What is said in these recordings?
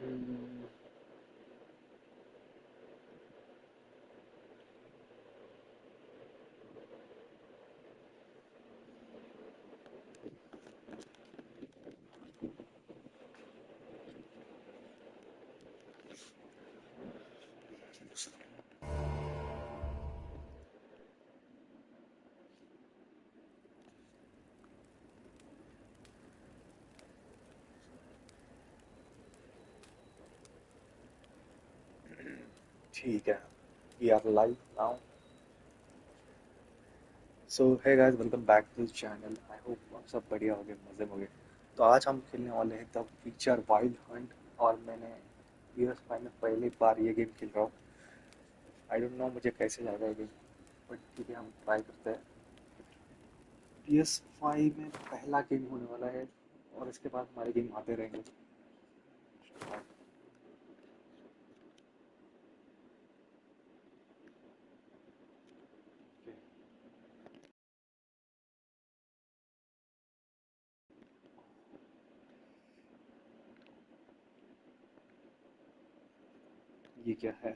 हम्म, ठीक है, we are live now. So hey guys, welcome back to the channel. I hope आप सब बढ़िया होंगे, मजे में होंगे। तो आज हम खेलने वाले हैं द फीचर वाइल्ड हंट। और मैंने PS5 में पहली बार ये गेम खेल रहा हूँ। आई डोंट नो मुझे कैसे जाएगा ये गेम, बट ठीक है, हम ट्राई करते हैं। PS5 में पहला गेम होने वाला है और इसके बाद हमारे गेम आते रहेंगे। ये क्या है?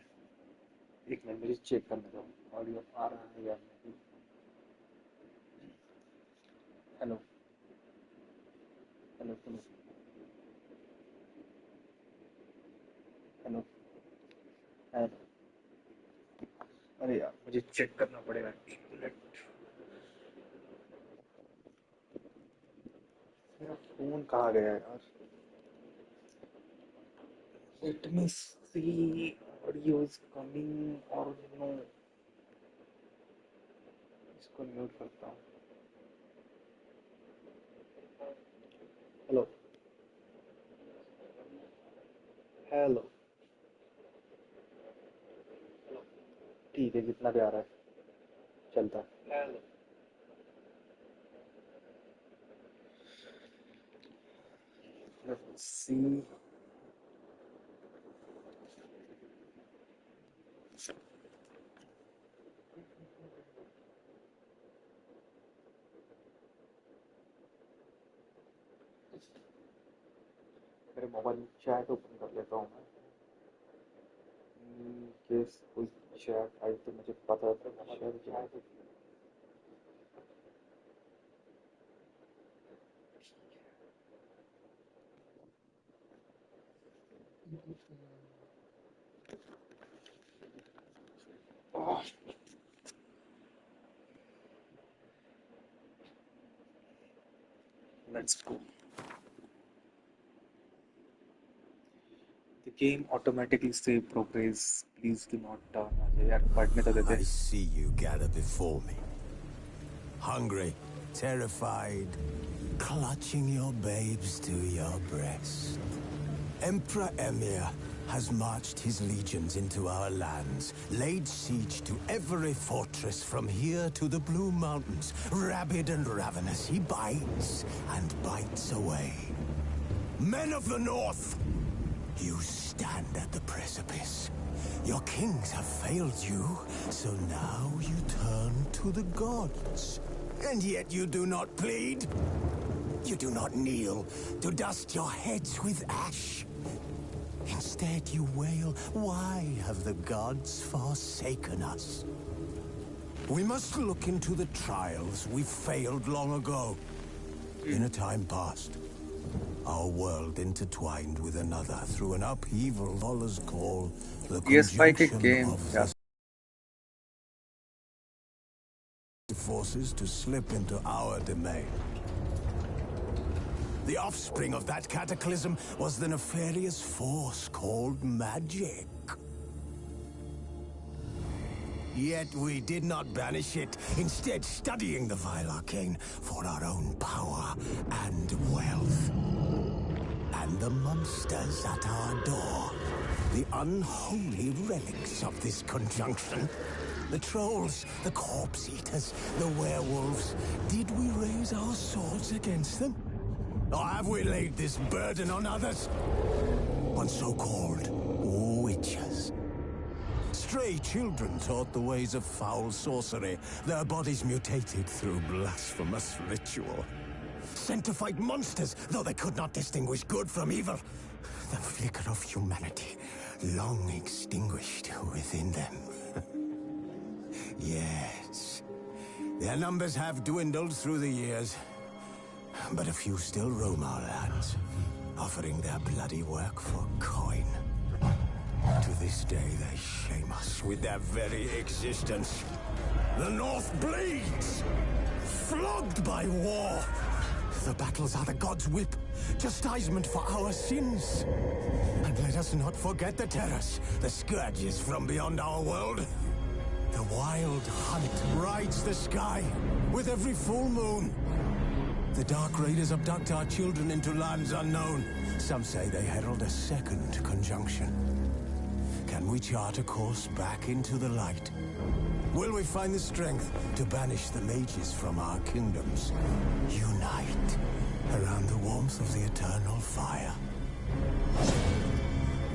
एक मिनट, मुझे चेक करने दो ऑडियो आ रहा है या नहीं। Hello hello hello hello hello. अरे यार, मुझे चेक करना पड़ेगा, एक मिनट। मेरा फोन कहाँ गया यार? Let me see, audio is coming or no. इसको म्यूट करता हूँ। Hello hello. ठीक है, जितना भी आ रहा है चलता है। हेलो। Let's see. मेरे मोबाइल में चैट ओपन कर लेता हूँ मैं। केस कोई चैट आई तो मुझे पता था शायद chat. Let's go. The game automatically save progress. Please do not turn. यार पढ़ने तो देते। I see you gather before me. Hungry, terrified, clutching your babes to your breast. Emperor Emir has marched his legions into our lands, laid siege to every fortress from here to the Blue Mountains. Rabid and ravenous, he bites and bites away. Men of the North, you stand at the precipice. Your kings have failed you, so now you turn to the gods. And yet you do not plead. You do not kneel to dust your heads with ash. Instead you wail, why have the gods forsaken us? We must look into the trials we failed long ago. In a time past, our world intertwined with another through an upheaval scholars call the PS5 के conjunction game of यार। the forces to slip into our domain. The offspring of that cataclysm was the nefarious force called magic. Yet we did not banish it, instead studying the vile arcane for our own power and wealth. And the monsters at our door, the unholy relics of this conjunction. The trolls, the corpse eaters, the werewolves. Did we raise our swords against them? Or have we laid this burden on others? On so-called witches. Stray children taught the ways of foul sorcery, their bodies mutated through blasphemous ritual. sent to fight monsters, though they could not distinguish good from evil. The flicker of humanity, long extinguished within them. Yes, their numbers have dwindled through the years, but a few still roam our lands, offering their bloody work for coin. To this day, they shame us with their very existence. The North bleeds, flogged by war. The battles are the gods' whip, chastisement for our sins. And let us not forget the terrors, the scourges from beyond our world. The wild hunt rides the sky with every full moon. The Dark Raiders abduct our children into lands unknown. Some say they herald a second conjunction. Can we chart a course back into the light? Will we find the strength to banish the mages from our kingdoms? Unite around the warmth of the eternal fire.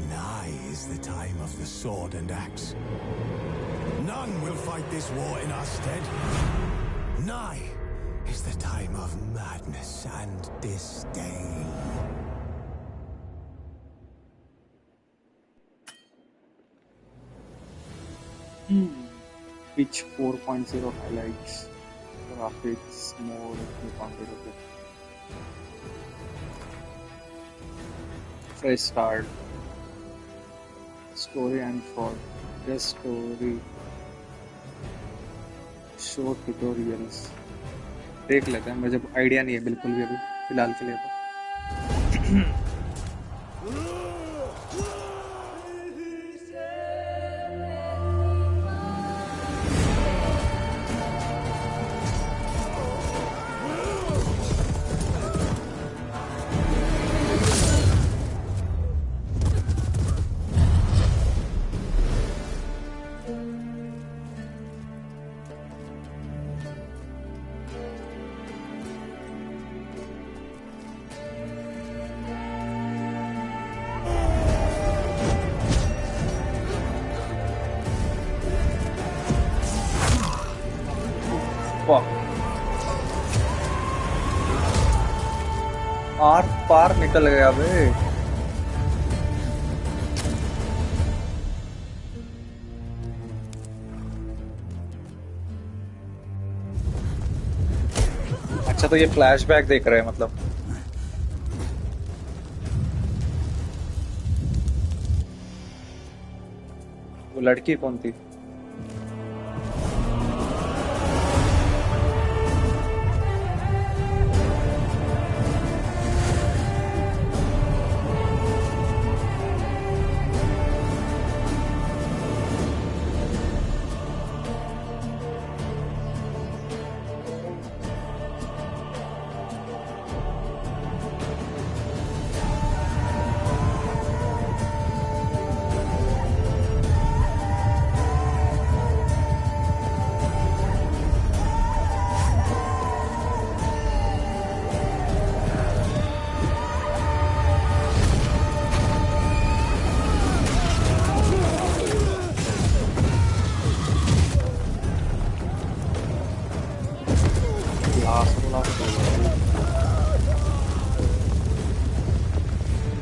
Nigh is the time of the sword and axe. None will fight this war in our stead. Nigh is the time of madness and disdain. Pitch 4.0 highlights. Graphics more competitive. Fresh start. Story and for just story. Show tutorials देख लेते हैं। मुझे idea नहीं है बिल्कुल भी अभी फिलहाल के लिए तो। आर पार निकल गया बे। अच्छा तो ये फ्लैशबैक देख रहे हैं मतलब। वो लड़की कौन थी?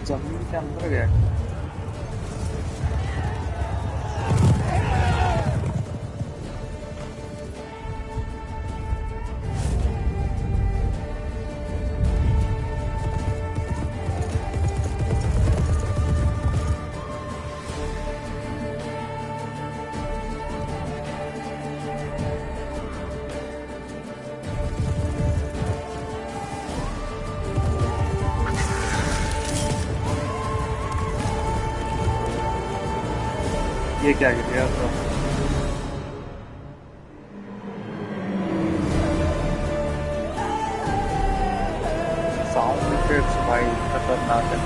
जमीन के अंदर गया। ये क्या गया तो साउंड इफेक्ट्स भाई खतरनाक है।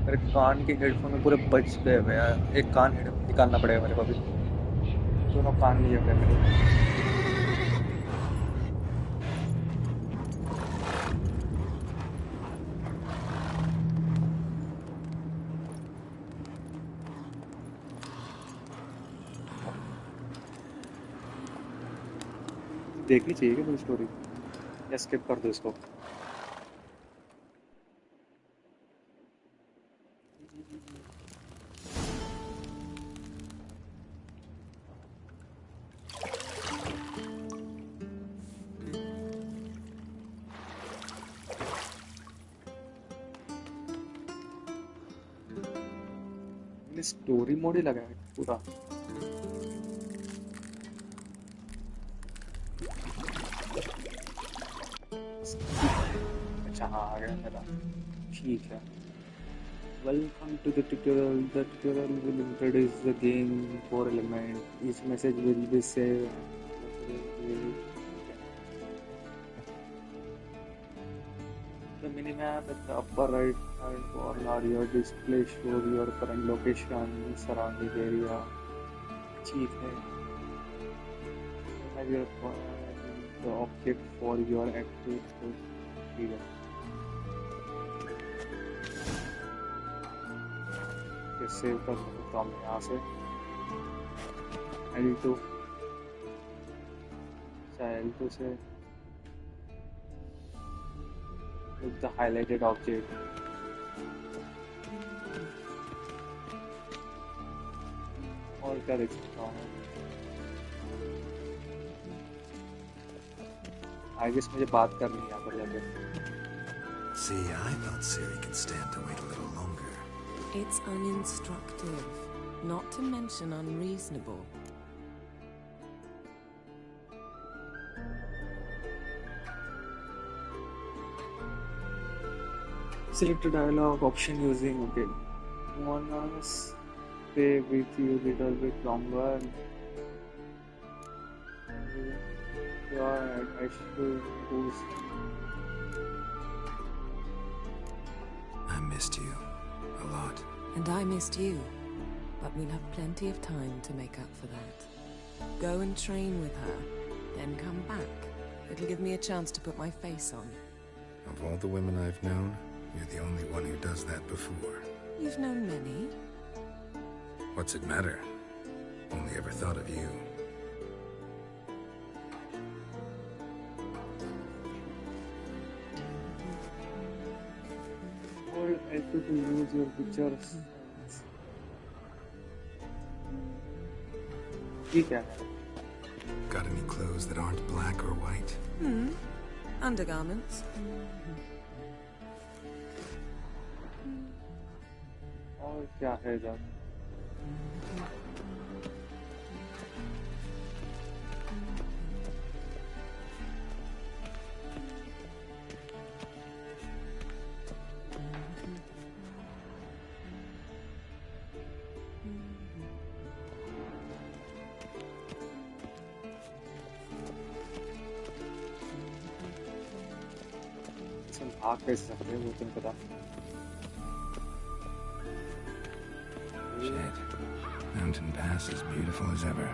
मेरे कान के हेडफोन में पूरे बज गए हुए यार। एक कान हेडफोन निकालना पड़ेगा मेरे को अभी। दोनों कान लिए हुए मेरे। देखनी चाहिए क्या पूरी स्टोरी? या स्किप कर दो इसको। स्टोरी मोड ही लगा है पूरा। अच्छा हाँ आ गया मेरा। ठीक है। Welcome to the tutorial. The tutorial will introduce the game core element. Each message will be saved. The minimap at the upper right hand corner, your display shows your current location, surrounding area. ठीक है। Have your the object for your active। ठीक है। ये save कर सकता हूँ मैं यहाँ से। L2 L2 से with the highlighted object। और क्या देख सकता हूँ? I guess मुझे बात करनी है यहाँ पर जाके। See, I thought Siri could stand to wait a little longer. It's uninstructive, not to mention unreasonable. Select a dialog option using okay. Wanna stay with you a little bit longer? Yeah, I should boost. I missed you a lot. And I missed you, but we'll have plenty of time to make up for that. Go and train with her, then come back. It'll give me a chance to put my face on. Of all the women I've known, you're the only one who does that before. You've known many. What's it matter? Only ever thought of you. Hold L2 to use your pictures. ठीक है। Got any clothes that aren't black or white? Undergarments. और क्या है इधर? भाग कैसे सकते हैं वो तुम्हें पता? Shit. Mountain Pass is beautiful as ever.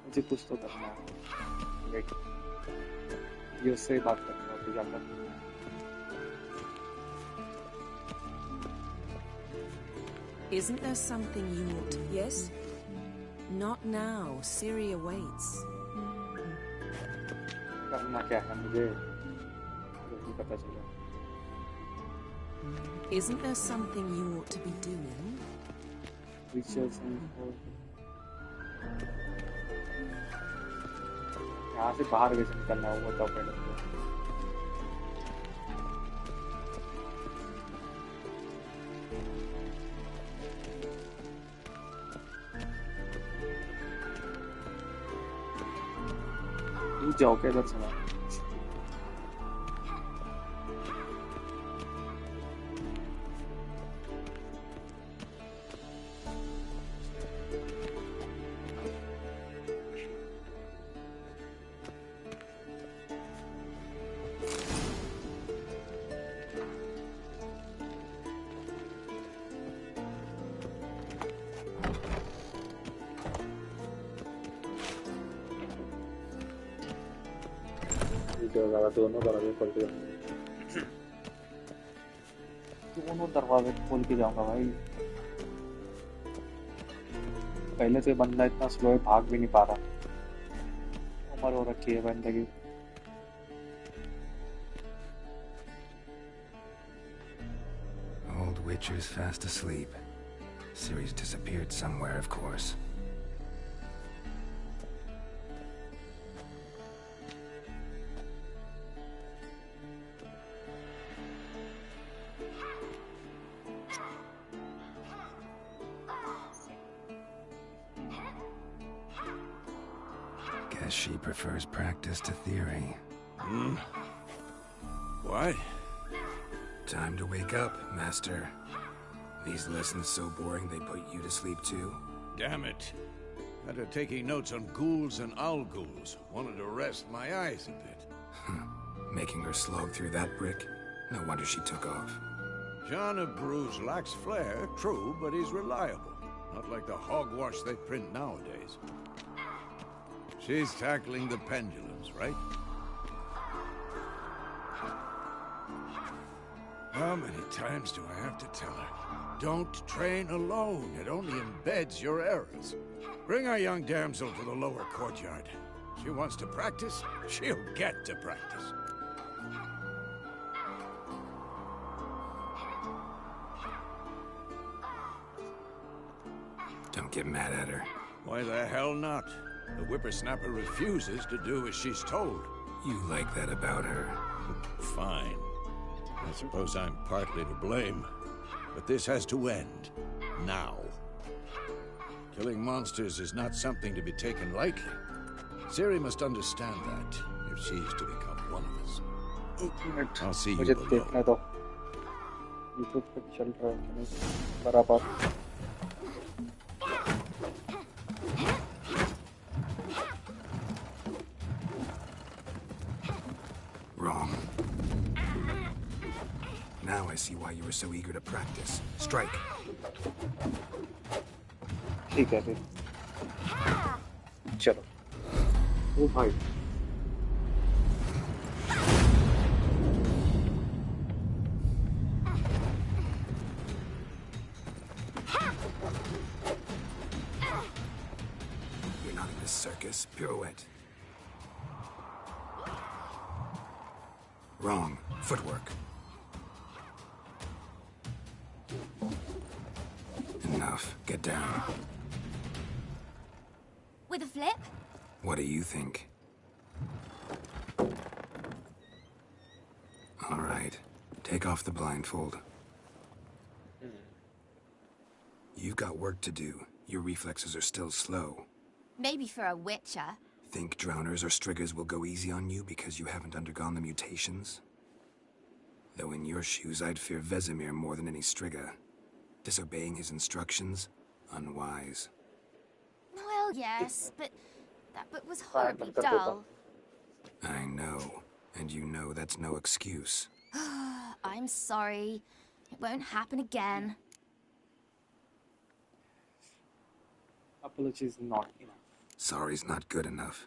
मुझे कुछ तो करना है। वेट, ये उससे बात करूंगा फिर जाकर। Isn't there something you want to... Yes? Not now. Siri awaits. करना क्या है मुझे? नहीं पता चला। Isn't there something you ought to be doing? Features and यहाँ से बाहर कैसे निकलना है वो बताओ पहले मुझे। तू जाओ क्या इधर से ना? के जाऊंगा, दोनों दरवाजे खोल के जाऊंगा भाई। पहले से बंदा इतना स्लो है, भाग भी नहीं पा रहा, उम्र हो रखी है बंदे की। Old Witcher's fast asleep. Ciri's disappeared somewhere, of course. Guess she prefers practice to theory. What? Time to wake up, Master. These lessons so boring they put you to sleep too? Damn it. After taking notes on ghouls and owl-ghouls, wanted to rest my eyes a bit. Making her slog through that brick? No wonder she took off. John of Bruges lacks flair, true, but he's reliable. Not like the hogwash they print nowadays. She's tackling the pendulums, right? How many times do I have to tell her? Don't train alone. It only embeds your errors. Bring our young damsel to the lower courtyard. She wants to practice, she'll get to practice. Don't get mad at her. Why the hell not? The whippersnapper refuses to do as she's told. You like that about her. Fine. I suppose I'm partly to blame. But this has to end. Now. Killing monsters is not something to be taken lightly. Ciri must understand that, if she's to become one of us. I'll see you मुझे below. देखने दो, YouTube पे चल रहा है कि नहीं बराबर। Wrong. Now I see why you were so eager to practice. Strike. ठीक है फिर, चलो। ओ भाई, You're not in this circus. Pirouette. Wrong. Footwork. Enough. Get down. With a flip? What do you think? All right. Take off the blindfold. You've got work to do. Your reflexes are still slow. Maybe for a witcher. Think drowners or striggers will go easy on you because you haven't undergone the mutations? Though in your shoes, I'd fear Vesemir more than any strigger. Disobeying his instructions? Unwise. Well, yes, but that book was horribly dull. I know. And you know that's no excuse. I'm sorry. It won't happen again. apology is not enough. Sorry's not good enough.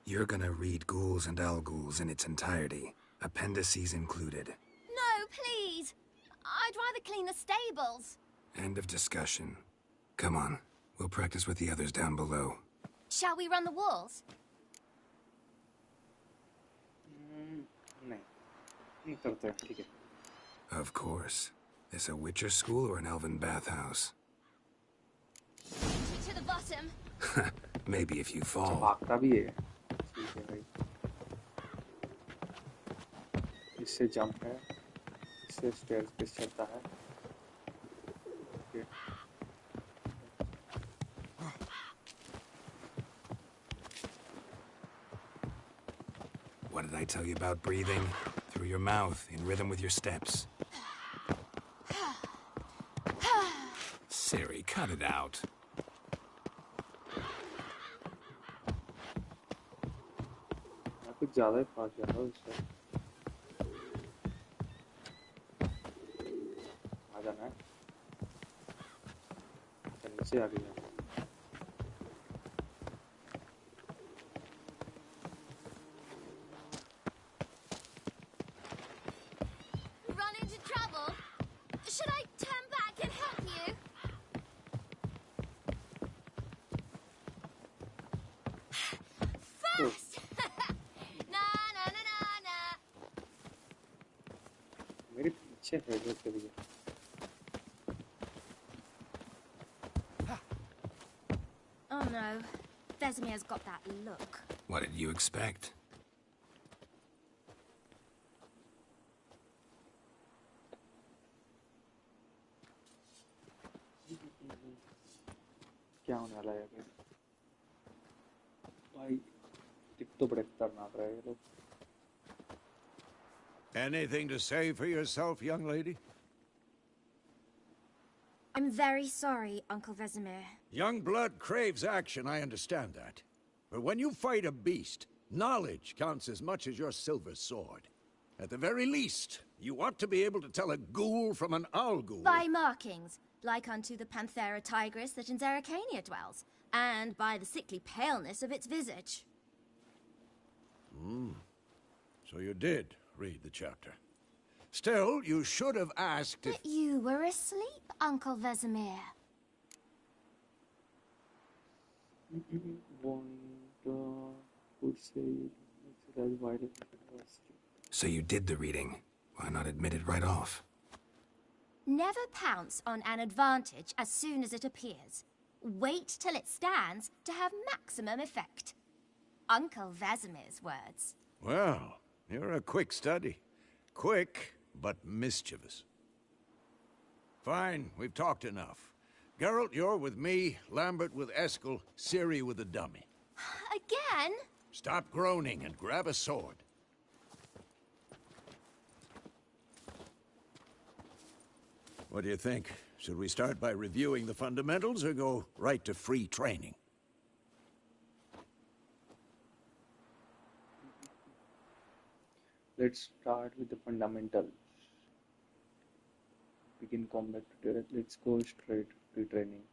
You're gonna read Ghouls and Owl-Ghouls in its entirety, appendices included. No, please! I'd rather clean the stables. End of discussion. Come on, we'll practice with the others down below. Shall we run the walls? नहीं करते हैं, ठीक है। Of course. This a Witcher school or an elven bathhouse? To the bottom. Maybe if you fall. भागता भी है, ठीक है भाई। इससे जंप है, इससे स्टेयर्स पे चलता है। Okay. What did I tell you about breathing? Through your mouth, in rhythm with your steps. Ciri, cut it out. मैं कुछ ज़्यादा ही फास्ट जा रहा हूँ इससे। आ जाना है। चल नीचे आ गया। Should I turn back and help you? Fast! Na na na na na. मेरे पीछे है जो कभी Oh no, Vesemir's got that look. What did you expect? क्या होने वाला है अभी भाई दिख तो बड़े खतरनाक रहे ये लोग Anything to say for yourself, young lady? I'm very sorry, Uncle Vesemir. Young blood craves action, I understand that. But when you fight a beast, knowledge counts as much as your silver sword. At the very least, you ought to be able to tell a ghoul from an owl ghoul. By markings, like unto the Panthera tigris that in Zerrikania dwells, and by the sickly paleness of its visage. So you did read the chapter. Still, you should have asked if... But you were asleep, Uncle Vesemir. So you did the reading. Why not admit it right off? Never pounce on an advantage as soon as it appears. Wait till it stands to have maximum effect. Uncle Vesemir's words. Well, you're a quick study. Quick, but mischievous. Fine, we've talked enough. Geralt, you're with me, Lambert with Eskel, Ciri with the dummy. Again? Stop groaning and grab a sword. What do you think? Should we start by reviewing the fundamentals or go right to free training? Let's start with the fundamentals. Begin combat tutorial. Let's go straight to training.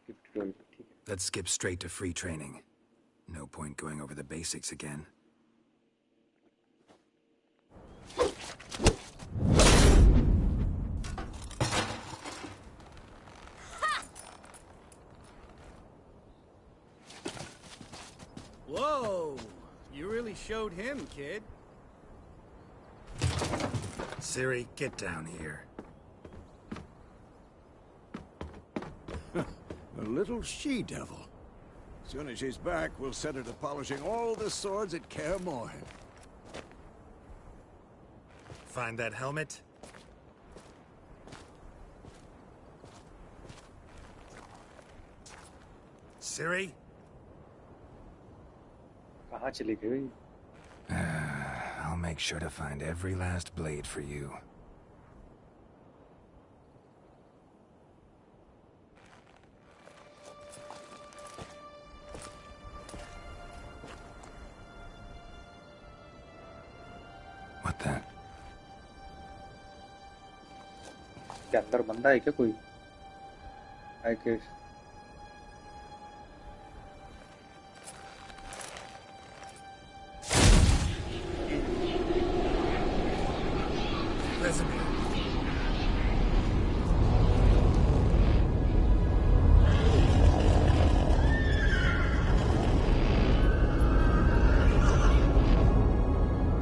Skip tutorial. ठीक है. Let's skip straight to free training. No point going over the basics again. Whoa! You really showed him, kid. Ciri, get down here. A little she-devil. Soon as she's back, we'll set her to polishing all the swords at Kaer Morhen. Find that helmet? Ciri? कहाँ चली गई? I'll make sure to find every last blade for you. What the? क्या अंदर बंदा है क्या कोई? I guess.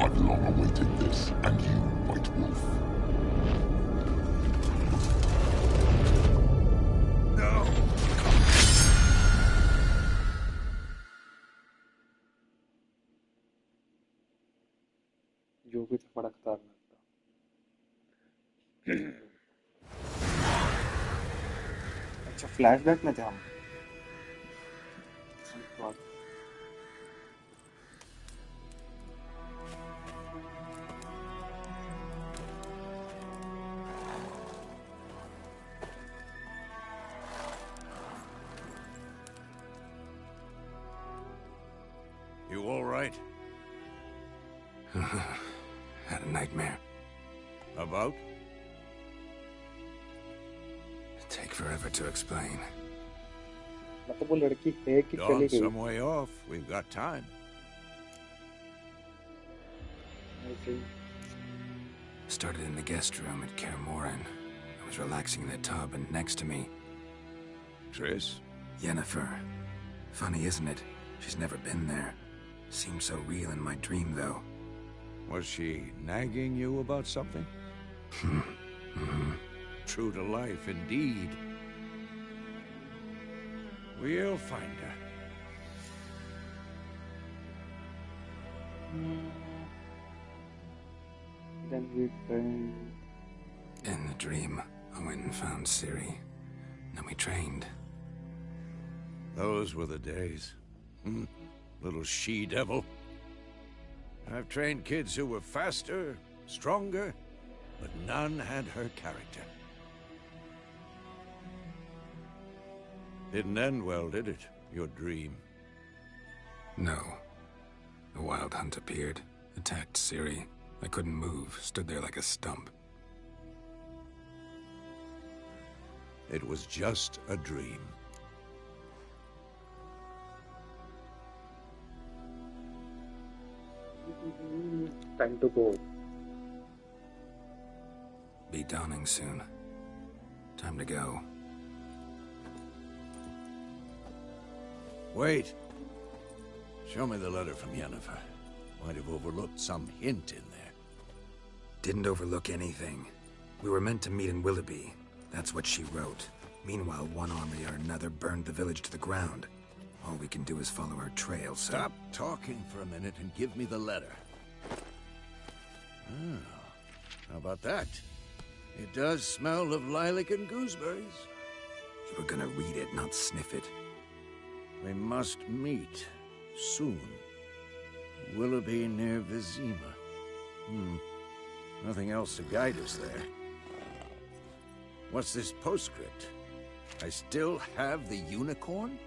I've long awaited this, and you, White Wolf. No! जो भी था बड़ा खतरनाक था. अच्छा फ्लैशबैक में थे हम. You all right? Had a nightmare. About? Take forever to explain. मतलब वो लड़की है कि चली Dawn's गई? some way off. We've got time. I see. Started in the guest room at Kaer Morhen. I was relaxing in the tub, and next to me, Triss? Yennefer. Funny, isn't it? She's never been there. Seemed so real in my dream, though. Was she nagging you about something? True to life, indeed. We'll find her. Then we trained. In the dream, I went and found Ciri. Then we trained. Those were the days. Little she-devil. I've trained kids who were faster, stronger, but none had her character. Didn't end well, did it? Your dream? No. The Wild Hunt appeared, attacked Ciri. I couldn't move, stood there like a stump. It was just a dream. Time to go. Be dawning soon. Time to go. Wait. Show me the letter from Yennefer. Might have overlooked some hint in there. Didn't overlook anything. We were meant to meet in Willoughby. That's what she wrote. Meanwhile, one army or another burned the village to the ground. All we can do is follow our trail, so... Stop talking for a minute and give me the letter. Oh, how about that? It does smell of lilac and gooseberries. You were gonna read it, not sniff it. We must meet soon. Willoughby near Vizima. Nothing else to guide us there. What's this postscript? I still have the unicorn?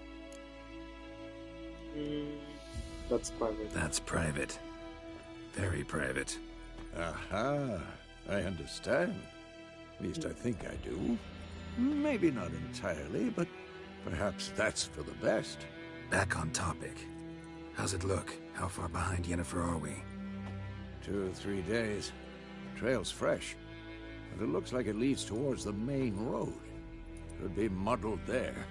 That's private. That's private. Very private. Aha, I understand. At least I think I do. Maybe not entirely, but perhaps that's for the best. Back on topic. How's it look? How far behind Yennefer are we? 2 or 3 days. Trail's fresh, but it looks like it leads towards the main road. Could be muddled there.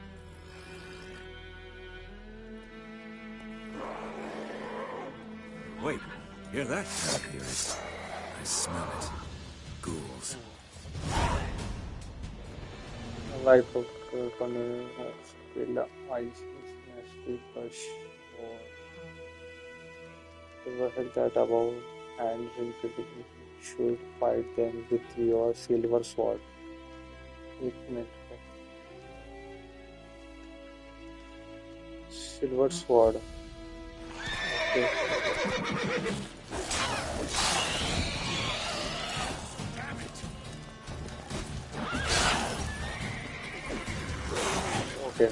Wait, hear that? I hear it. I smell it. Ghouls. Life of Connor skill ice nasty push or ever heard that about hands in critical should fight them with your silver sword. Silver sword. Okay. Okay.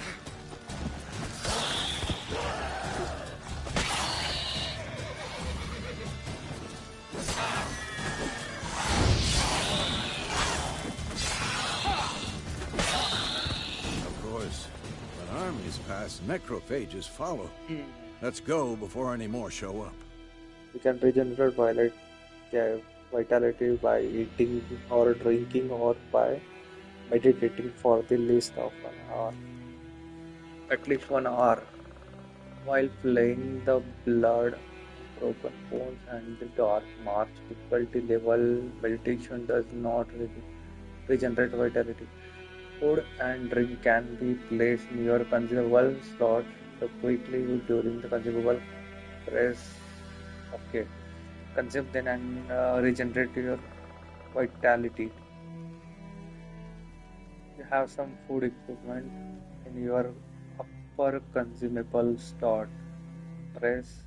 Of course, when armies pass, necrophages follow. Let's go before any more show up. You can regenerate vitality by eating or drinking or by meditating for the least of an hour. At least 1 hour. While playing the blood, broken bones and the dark march difficulty level, meditation does not regenerate vitality. Food and drink can be placed in your consumable slot quickly during the consumable press. Okay. Consume then and regenerate your vitality. You have some food equipment in your upper consumable slot. Press.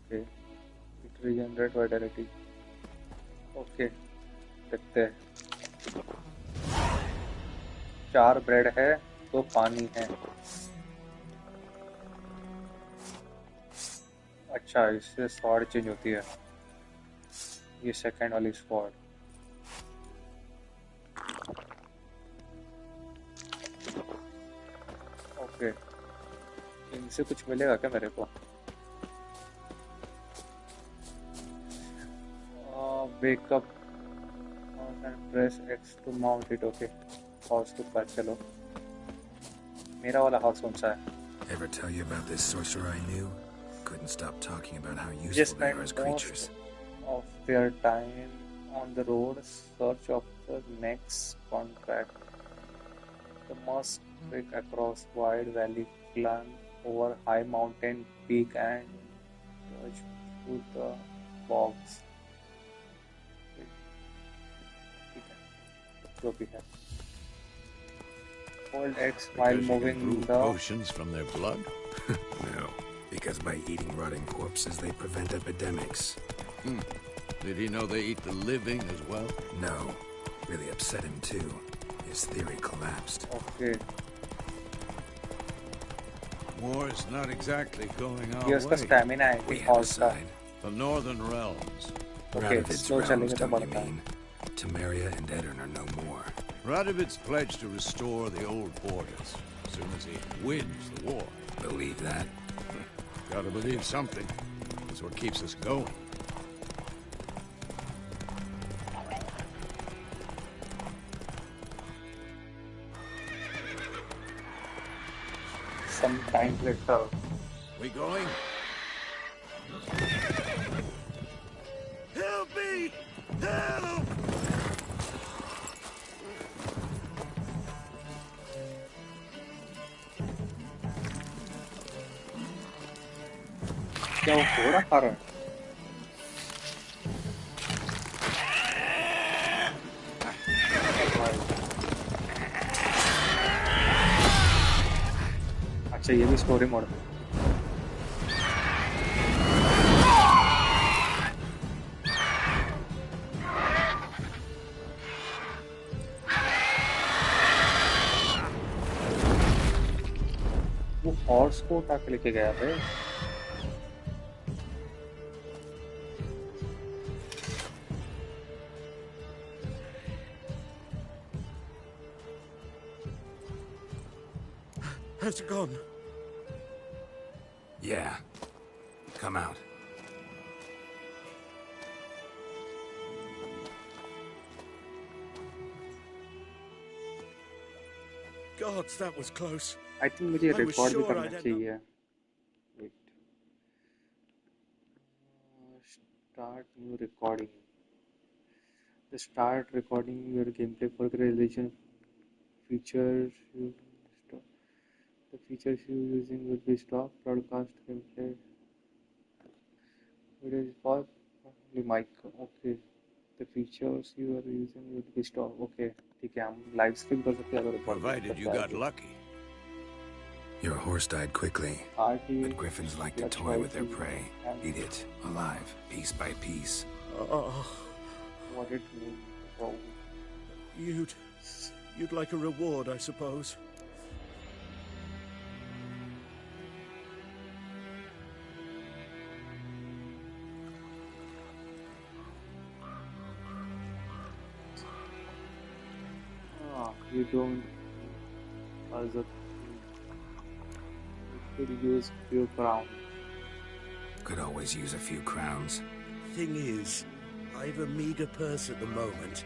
Okay. It regenerate vitality. Okay. देखते हैं. 4 bread है, 2 पानी है. अच्छा, इससे sword change होती है. ये सेकंड वाली स्वॉर्ड. ओके. इनसे कुछ मिलेगा क्या मेरे को? Wake up and press X to mount it. Okay. Horse के पास चलो. मेरा वाला horse कौन सा है? Ever tell you about this sorcerer I knew? Couldn't stop talking about how They useful they spend are as most creatures. of their time on the road, search of the next contract. The must trek across wide valley, climb over high mountain peak, and trudge through the bogs. जो भी है. Hold X while Because you can moving brew the. potions from their blood? No, because by eating rotting corpses, they prevent epidemics. Did he know they eat the living as well? No, really upset him too. His theory collapsed. Okay. War's not exactly going our ये उसका way. stamina है We कि have a horse का. side. The northern realms. Okay, Radovid's slow realms, चलेंगे तो don't you बढ़ता है. mean? Temeria and Edirn are no more. Radovid's pledged to restore the old borders as soon as he wins the war. Believe that? Gotta believe something. That's what keeps us going. Some time later. We going? Help me! Help! क्या वो घोड़ा खा रहा है? अच्छा ये भी story mode है. वो हॉर्स को उठा के लेके गया था. Has it gone? Yeah. Come out. Gods, that was close. I think मुझे I was रिकॉर्ड भी sure करना I'd end up- चाहिए. Wait. Start new recording. The start recording your gameplay for the realization features you stop. The features you using will be stop broadcast gameplay. It is for only mic. Okay. The features you are using will be stop. Okay. ठीक है हम live stream कर सकते हैं अगर record Provided you got lucky. Your horse died quickly, Party. but griffins like to toy with their prey. Eat it, alive, piece by piece. Oh, What it means. Oh. you'd like a reward, I suppose. You don't as a you could use few crown. Could always use a few crowns. Thing is, I've a meager purse at the moment.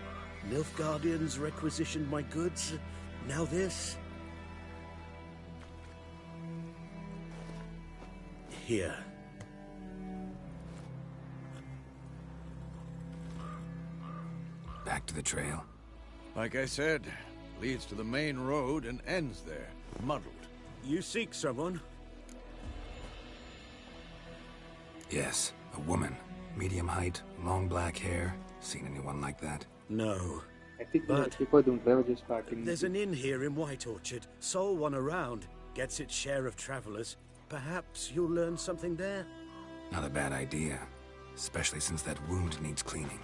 Nilfgaardians requisitioned my goods. Now this. Here. Back to the trail. Like I said, leads to the main road and ends there, muddled. You seek someone? Yes, a woman. Medium height, long black hair. Seen anyone like that? No. I think But- people don't drive just starting. There's an inn here in White Orchard. Sole one around. Gets its share of travelers. Perhaps you'll learn something there? Not a bad idea. Especially since that wound needs cleaning.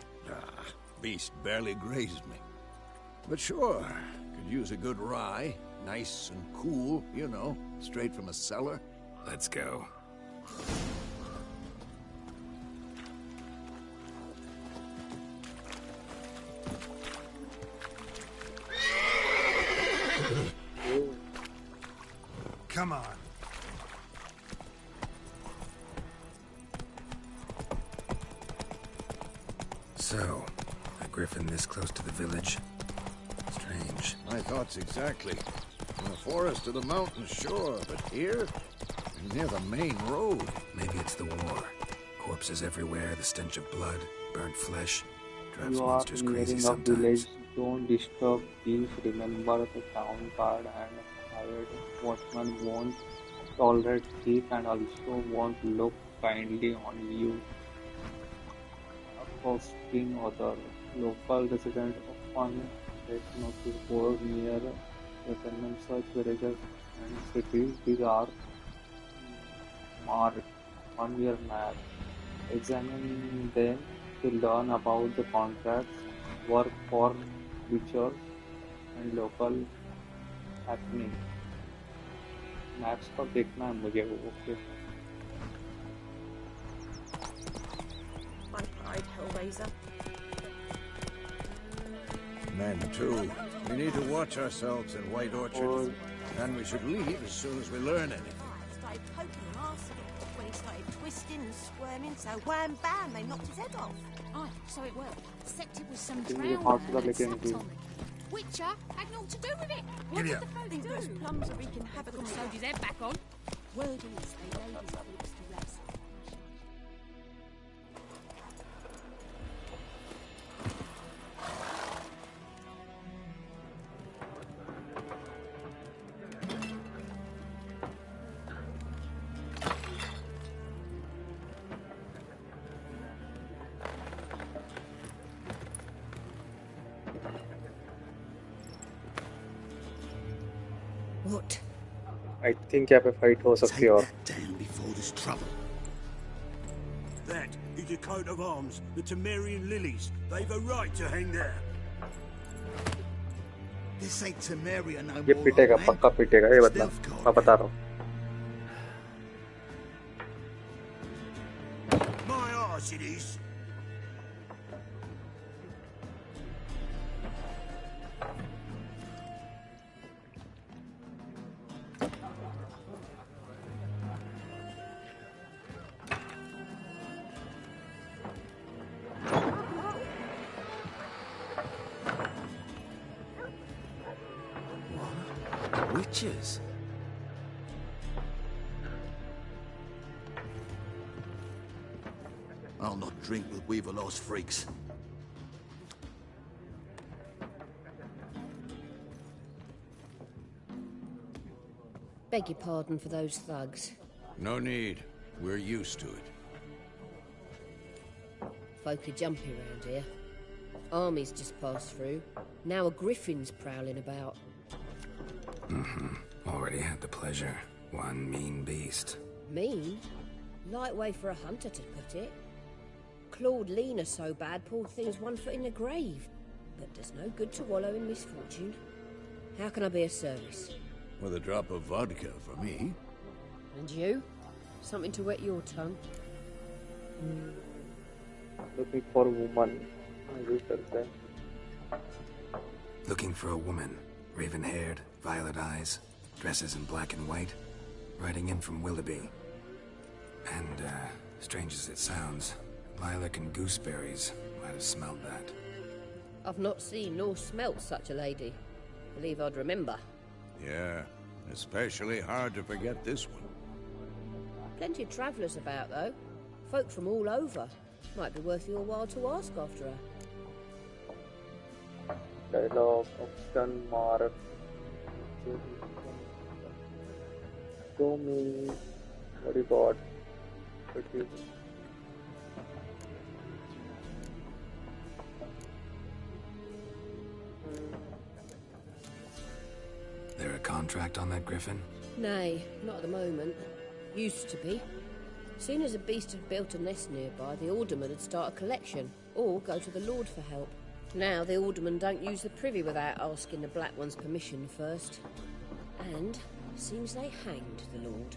Beast barely grazed me. But sure, could use a good rye. Nice and cool, you know, straight from a cellar. Let's go. Come on. So, a griffin this close to the village. Strange. My thoughts exactly. In the forest or the mountain, sure, but here? Near the main road. Maybe it's the war. Corpses everywhere, the stench of blood, burnt flesh. Drives You are monsters crazy nearing a village. sometimes. Don't disturb thieves. Remember the town guard and hired watchman won't tolerate thief and also won't look kindly on you. Accosting other local residents often get notice boards near recommend such villages and cities. These are marked on your map. Examine them to learn about the contracts, work for futures, and local happening. Maps पर देखना है मुझे okay My pride, Hellraiser. Men, too. We need to watch ourselves in White Orchard. And we should leave as soon as we learn anything. I started poking him arsenal when he started twisting and squirming, so wham bam, they knocked his head off. Aye, so it will. Except it was some मुझे drowned हाथ से man that लेके snapped निकली on me. Witcher had naught to do with it. What Giddy did up. the folk Think those do? plums are wreaking havoc on Sewed his head back on. Word is they laid his corpse to rest. What? I think यहाँ पे fight हो सकती Take है और that down before there's trouble. That is a coat of arms, the Temerian lilies. They've a right to hang there. This ain't Temeria no ये more. पीटेगा old man. पक्का पीटेगा ये बता Stealth guard. मैं बता रहा हूँ My arse it is. Witches? I'll not drink with Weaverlost freaks. Beg your pardon for those thugs. No need. We're used to it. Folk are jumpy around here. Armies just passed through. Now a griffin's prowling about. Already had the pleasure. One mean beast. Mean? Light way for a hunter to put it. Clawed Lena so bad, poor thing's 1 foot in the grave. But does no good to wallow in misfortune. How can I be of service? With a drop of vodka for me. And you? Something to wet your tongue? looking for woman ये करता है Looking for a woman. Raven-haired, violet eyes, dresses in black and white. Riding in from Willoughby. And, strange as it sounds, lilac and gooseberries might have smelled that. I've not seen nor smelt such a lady. Believe I'd remember. Yeah, especially hard to forget this one. Plenty of travellers about, though. Folk from all over. Might be worth your while to ask after her. dialogue option mark show me what you got There a contract on that griffin? Nay, not at the moment. Used to be. Soon as a beast had built a nest nearby, the alderman would start a collection, or go to the Lord for help. Now the aldermen don't use the privy without asking the Black One's permission first. And seems they hanged the Lord.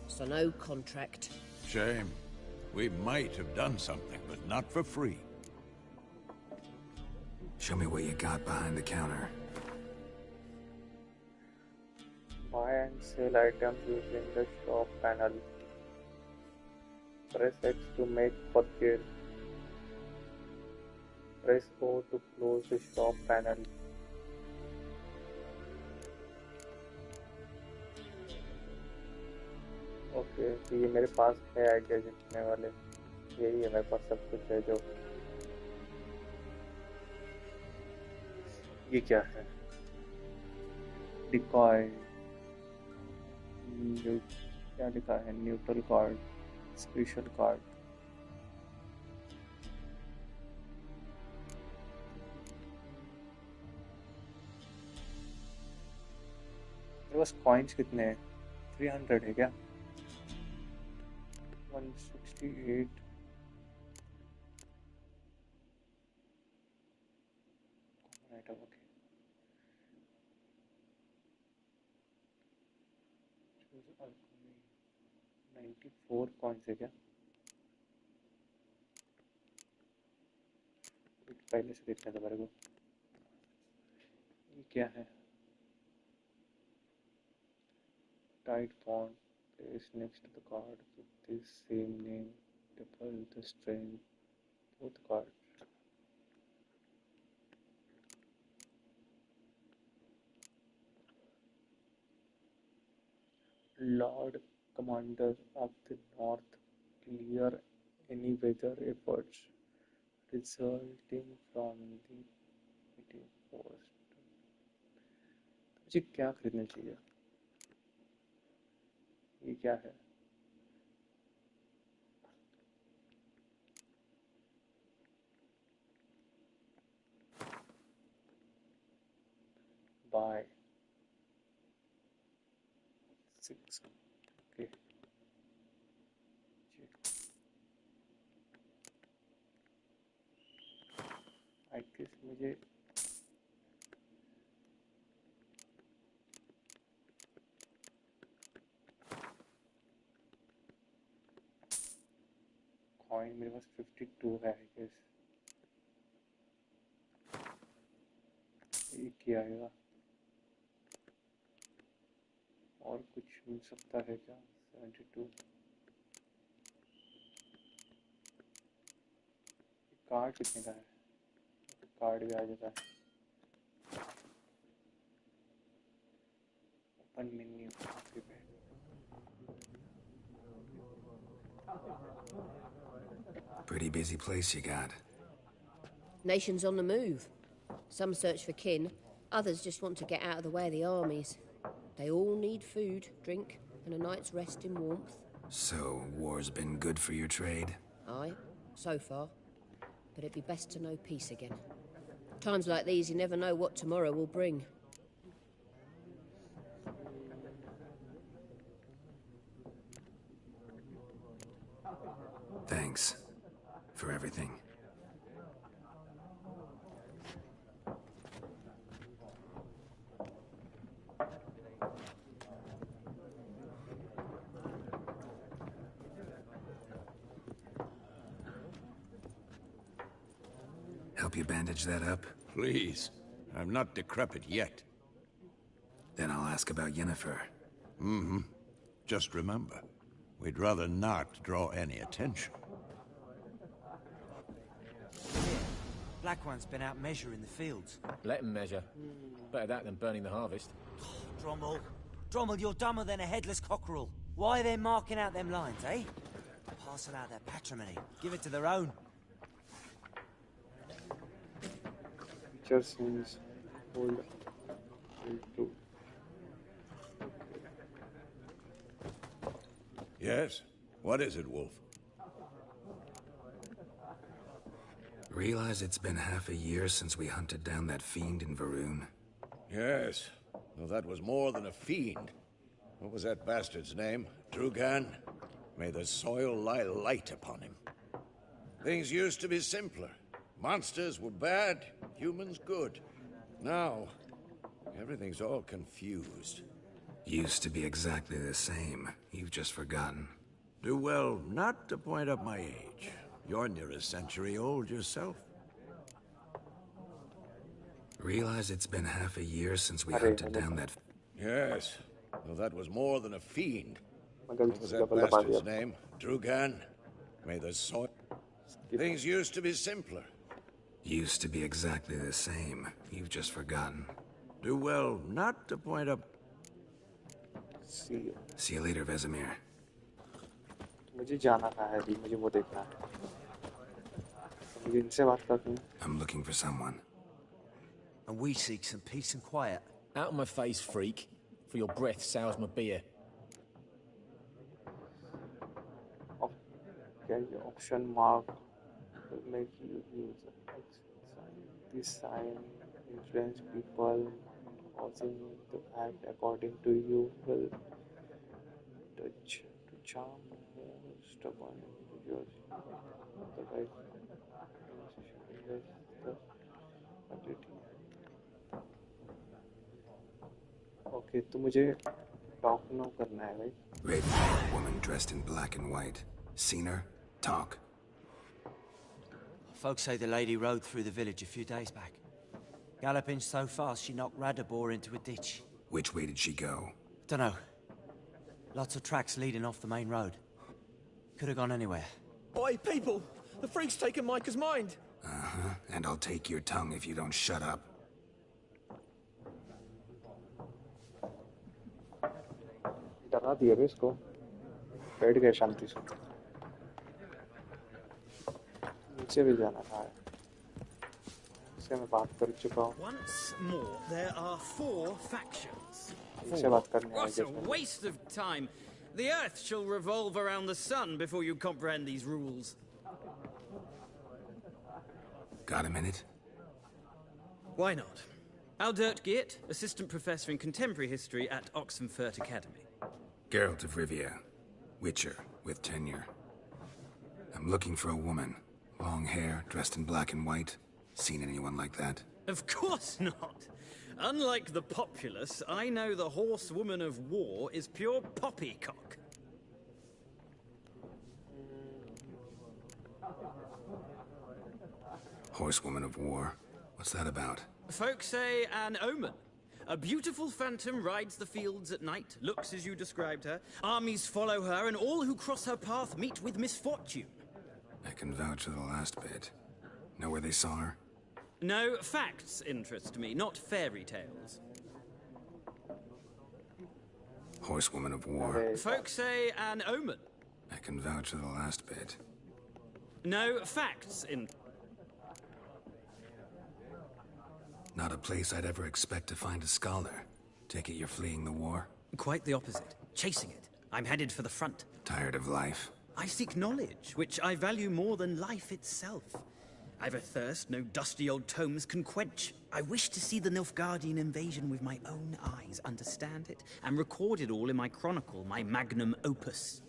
So no contract. Shame. We might have done something, but not for free. Show me what you got behind the counter. buy and sell items using the shop panel. Press X to make purchase. Press O to close the shop panel. Okay तो ये मेरे पास है idea जितने वाले यही है मेरे पास सब कुछ है जो ये क्या है डिकॉय क्या लिखा है न्यूट्रल कार्ड स्पेशल कार्ड मेरे पास कॉइन्स कितने हैं 300 है क्या 168 item okay 94 कॉइन्स है क्या पहले से देखना था मेरे को ये क्या है tight bond placed next to the card with the same name double the strength both cards Lord Commander of the North clear any weather efforts resulting from the meeting post मुझे क्या खरीदना चाहिए ये क्या है बाय 6 ओके आई गेस मुझे coin मेरे पास 52 है आई गेस ये क्या आएगा और कुछ मिल सकता है क्या 72 कार्ड कितने का है कार्ड भी आ जाता है open menu Pretty busy place you got. Nations on the move. Some search for kin, others just want to get out of the way of the armies. They all need food, drink, and a night's rest in warmth. So, war's been good for your trade? Aye, so far. But it'd be best to know peace again. Times like these, you never know what tomorrow will bring. Thanks for everything. Help you bandage that up? Please. I'm not decrepit yet. Then I'll ask about Yennefer. Mm-hmm. Just remember, we'd rather not draw any attention. Black One's been out measuring the fields. Let him measure. Better that than burning the harvest. Drommel. Drommel, you're dumber than a headless cockerel. Why are they marking out them lines, eh? Parcel out their patrimony. Give it to their own. Feature seems hold to. Yes? What is it, Wolf? Realize it's been half a year since we hunted down that fiend in Varun? Yes. Well, that was more than a fiend. What was that bastard's name? Drugan? May the soil lie light upon him. Things used to be simpler. Monsters were bad, humans good. Now, everything's all confused. Used to be exactly the same. You've just forgotten. Do well not to point up my age. You're near a century old yourself. Realize it's been half a year since we hunted down that... Yes. Well, that was more than a fiend. What was that bastard's name? Drugan? May the soil... Things used to be simpler. Used to be exactly the same. You've just forgotten. Do well not to point up. See you. See you later, Vesemir. मुझे जाना कहाँ है अभी मुझे वो देखना है मुझे इनसे बात करनी है I'm looking for someone. And we seek some peace and quiet. Out of my face, freak. For your breath sours my beer. Okay, option mark will make you use this sign influence people causing to act according to you will touch to charm more stubborn individuals otherwise the ability. Okay, तो मुझे talk now करना है भाई. Raven, woman dressed in black and white. Seen her? Talk. Folks say the lady rode through the village a few days back. Galloping so fast she knocked Radabor into a ditch. Which way did she go? Dunno. Lots of tracks leading off the main road. Could have gone anywhere. Oi, people! The freak's taken Micah's mind! Uh-huh. And I'll take your tongue if you don't shut up. डरा दिया बे इसको बैठ गए शांति से नीचे भी जाना था इससे मैं बात कर चुका हूँ Once more, there are 4 factions. इनसे बात करने What आएंगे a waste of time. The Earth shall revolve around the sun before you comprehend these rules. Got a minute? Why not? Aldert Geert, Assistant Professor in Contemporary History at Oxenfurt Academy. Geralt of Rivia. Witcher, with tenure. I'm looking for a woman. Long hair, dressed in black and white. Seen anyone like that? Of course not. Unlike the populace, I know the horsewoman of war is pure poppycock. Horsewoman of war? What's that about? Folk say an omen. A beautiful phantom rides the fields at night, looks as you described her. Armies follow her, and all who cross her path meet with misfortune. I can vouch for the last bit. Know where they saw her? No, facts interest me, not fairy tales. Horsewoman of war. Folk say an omen. I can vouch for the last bit. No, facts in... Not a place I'd ever expect to find a scholar. Take it you're fleeing the war? Quite the opposite. Chasing it. I'm headed for the front. Tired of life? I seek knowledge, which I value more than life itself. I've a thirst no dusty old tomes can quench. I wish to see the Nilfgaardian invasion with my own eyes, understand it, and record it all in my chronicle, my magnum opus.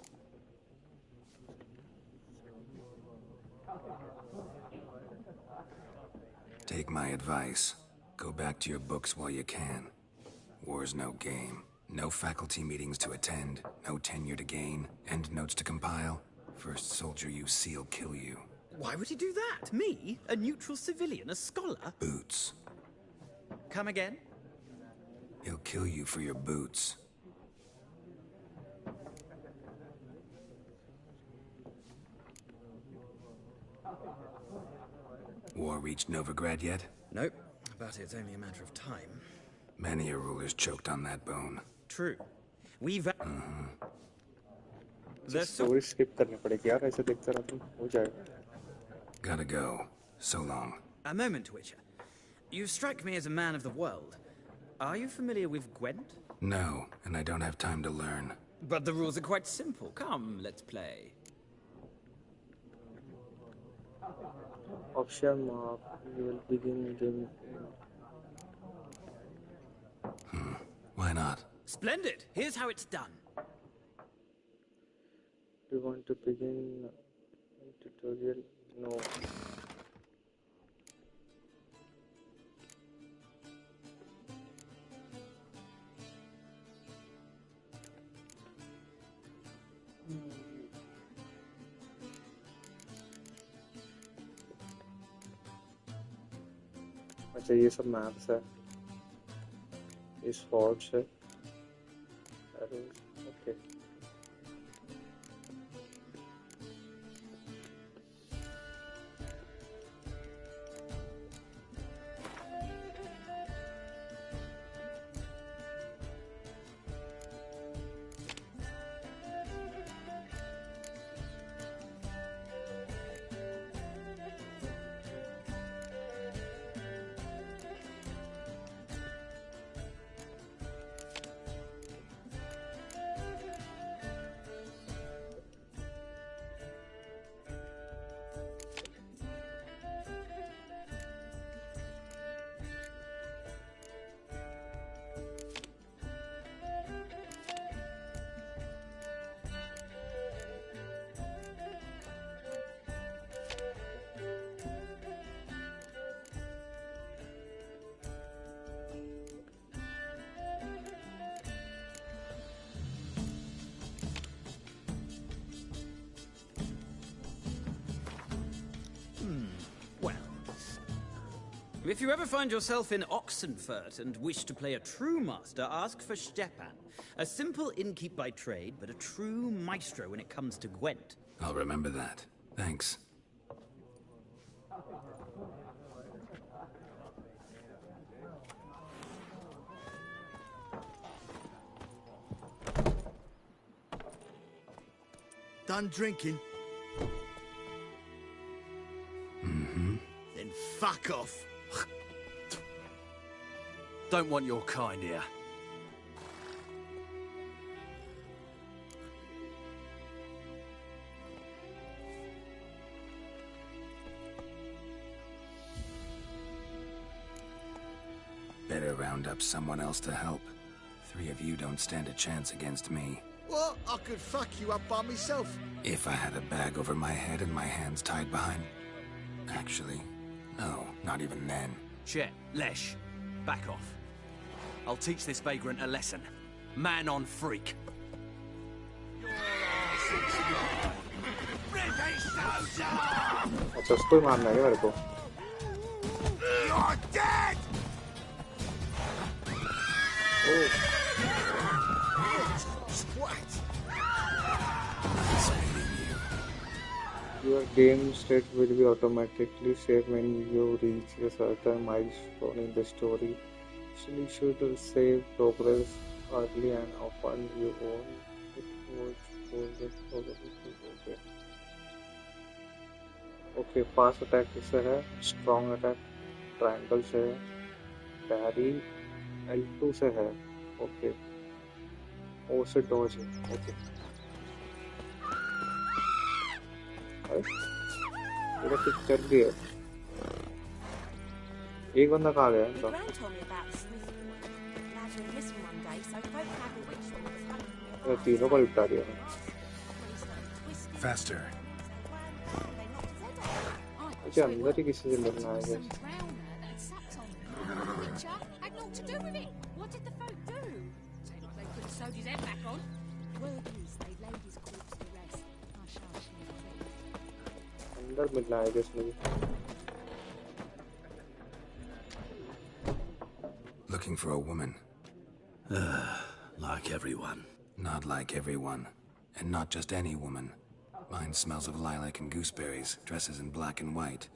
Take my advice. Go back to your books while you can. War's no game. No faculty meetings to attend, no tenure to gain, endnotes to compile. First soldier you see'll kill you. Why would he do that? Me? A neutral civilian? A scholar? Boots. Come again? He'll kill you for your boots. War reached Novigrad yet? Nope, but it's only a matter of time. Many a ruler's choked on that bone. True. We've... story skip करनी पड़ेगी यार ऐसे देखते रहो तुम हो जाएगा Gotta go. So long. A moment, Witcher. You strike me as a man of the world. Are you familiar with Gwent? No, and I don't have time to learn. But the rules are quite simple. Come, let's play. Option mark. You will begin game. Why not? Splendid. Here's how it's done. Do you want to begin tutorial? No. अच्छा ये सब maps है ये spots है okay If you ever find yourself in Oxenfurt and wish to play a true master, ask for Stepan. A simple innkeep by trade, but a true maestro when it comes to Gwent. I'll remember that. Thanks. Done drinking? Mm-hmm. Then fuck off. Don't want your kind here. Better round up someone else to help. 3 of you don't stand a chance against me. What? I could fuck you up by myself. If I had a bag over my head and my hands tied behind... Actually, no, not even then. Chet, Lesh, back off. I'll teach this vagrant a lesson. Man on freak. अच्छा उसको ही मारना है क्या मेरे को? You're dead! Oh. Squat! Your game state will be automatically saved when you reach a certain milestone in the story. So you should save progress early and often you won't. It was okay. Okay, fast attack से है, strong attack, triangle से है, parry L2 से है, okay, O से dodge है, okay. ये तो चल रही है। एक बंदा कहाँ गया इनका? ये तीनों को लिपटा दिया। Faster. अच्छा अंदर ही किसी से मिलना है क्या? अंदर मिलना है किसने? Looking for a woman. Like everyone. Not like everyone. And not just any woman. Mine smells of lilac and gooseberries, dresses in black and white.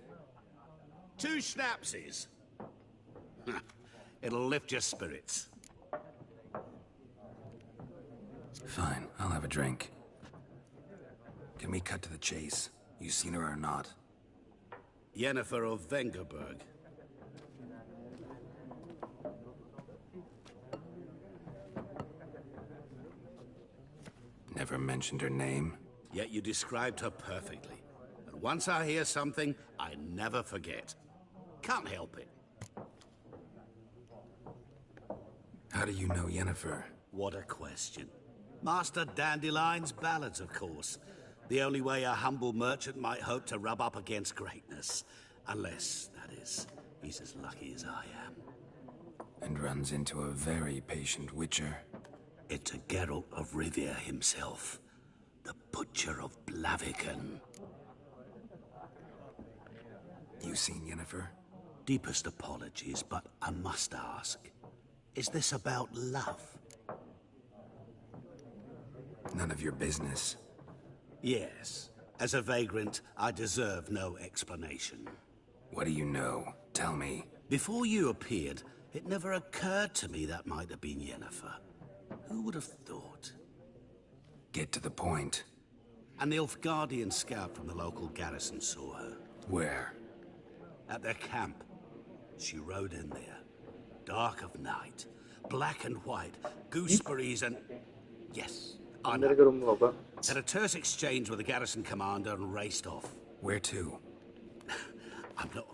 2 schnapsies. It'll lift your spirits. Fine, I'll have a drink. Can we cut to the chase? You seen her or not? Yennefer of Vengerberg. Never mentioned her name. Yet you described her perfectly. And once I hear something, I never forget. Can't help it. How do you know Yennefer? What a question. Master Dandelion's ballads, of course. The only way a humble merchant might hope to rub up against greatness. Unless, that is, he's as lucky as I am. And runs into a very patient witcher. It's a Geralt of Rivia himself. The Butcher of Blaviken. You seen Yennefer? Deepest apologies, but I must ask. Is this about love? None of your business. Yes. As a vagrant, I deserve no explanation. What do you know? Tell me. Before you appeared, it never occurred to me that might have been Yennefer. Who would have thought? Get to the point. An Nilfgaardian scout from the local garrison saw her. Where? At their camp. She rode in there. Dark of night. Black and white. Gooseberries and... Yes, I know. Had a terse exchange with the garrison commander and raced off. Where to? I'm not...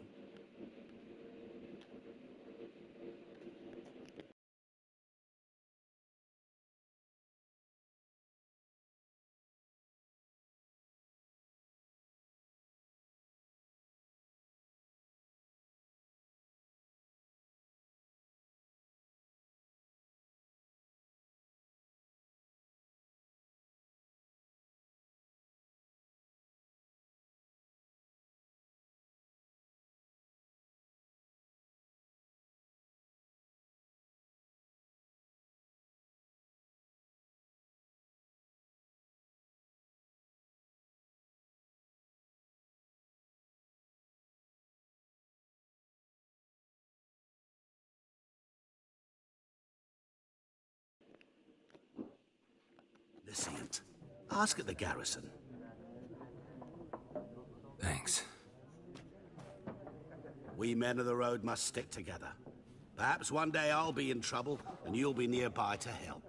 magnificent. Ask at the garrison. Thanks. We men of the road must stick together. Perhaps one day I'll be in trouble, and you'll be nearby to help.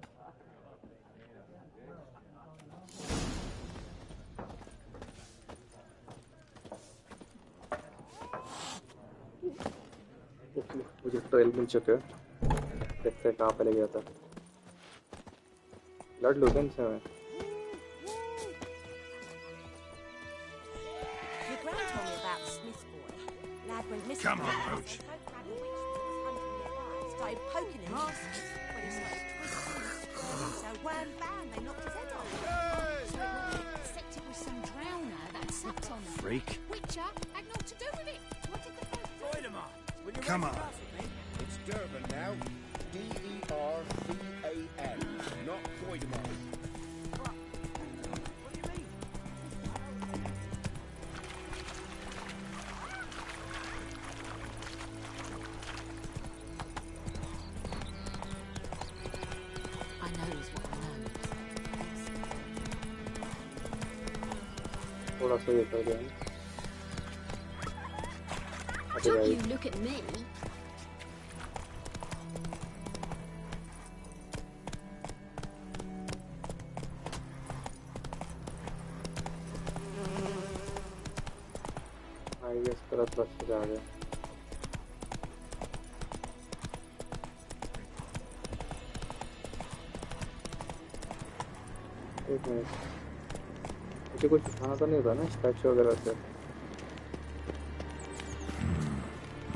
Okay, मुझे trail मिल चुका है। देखते हैं कहाँ पे ले गया था। लड़ लो इनसे मैं। Your gran told me about the Smith boy. Lad went missing. Come on, Roach. Started poking him when he started twisting. So wham bam, they knocked his head off. So except it was some drowner that sucked on him. Freak. Witcher had naught to do with it. What did the folk do? Come on. It's Durban now. D-E-R-B-A-N. Not Voidemar. I knows what I know. थोड़ा सा ये कर दिया। Don't you look at me. I guess तरह बस से जा गया। एक मिनट, मुझे कुछ उठाना तो नहीं होता ना स्टैचू वगैरह से।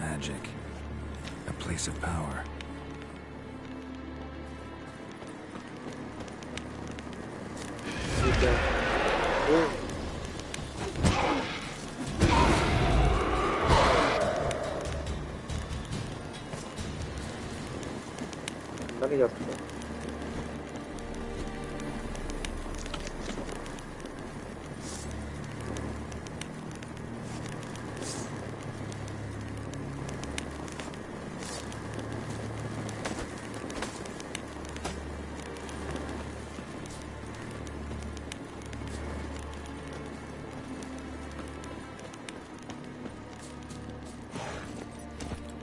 Magic. A place of power. ठीक है। अंदर नहीं जा सकता।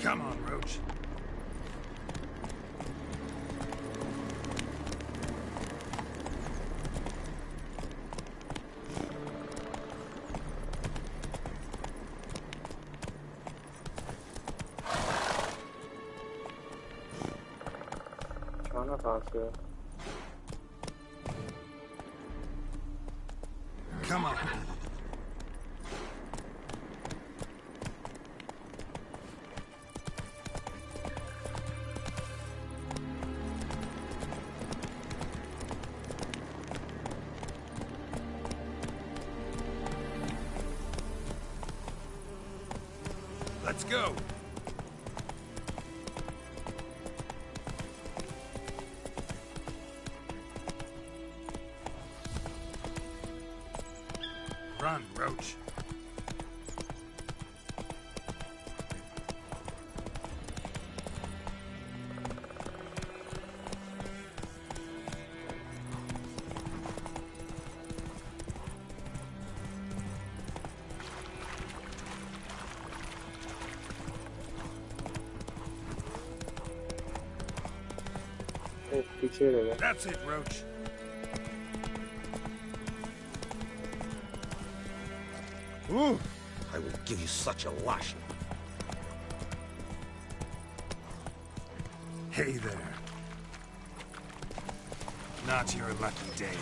Come on, Roach. खाना कहाँ से है? Come on. Let's go. Run, Roach. पीछे रह गया। That's it, Roach. Ooh, I will give you such a lashing. Hey there. Not your lucky day.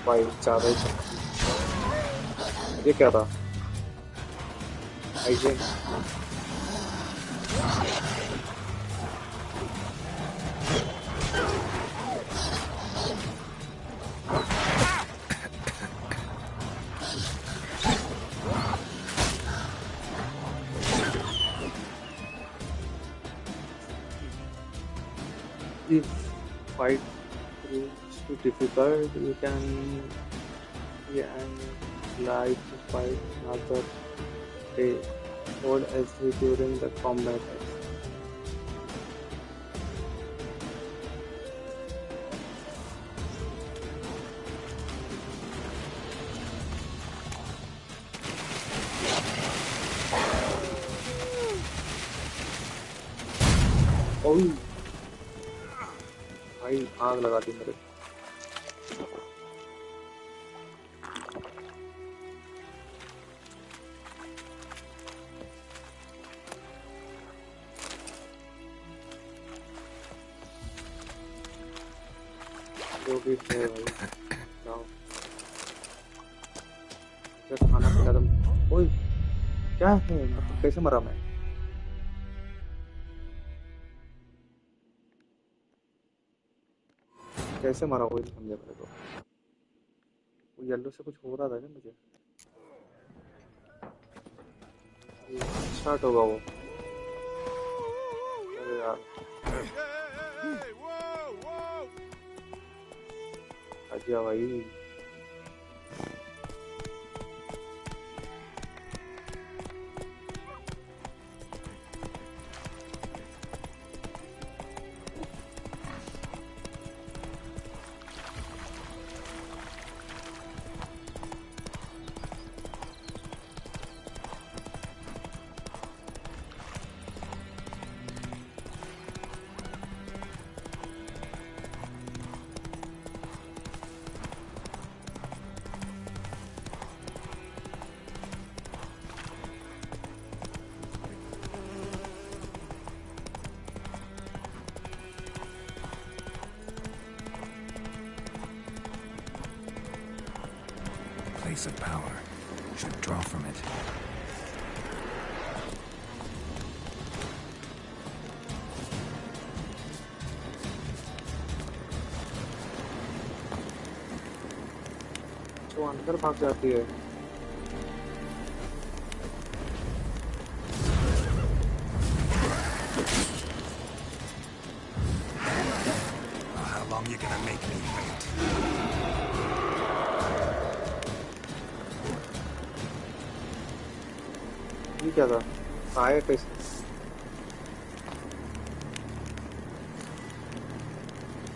भाई ज़्यादा ही ये क्या था? Hygiene if fight proves too difficult, you can and like to fight another day. Hold S3 during the combat. ओह भाई आग लगा दी मेरे जो भी है भाई जाओ खाना पीना तुम ओए क्या है मतलब कैसे मरा मैं कैसे मारा वही समझे मेरे को वो येलो से कुछ हो रहा था क्या मुझे स्टार्ट होगा वो अरे यार अच्छा भाई Place of power. Should draw from it. तो अंदर भाग जाती है How long you gonna make me wait? ये क्या था आया कैसे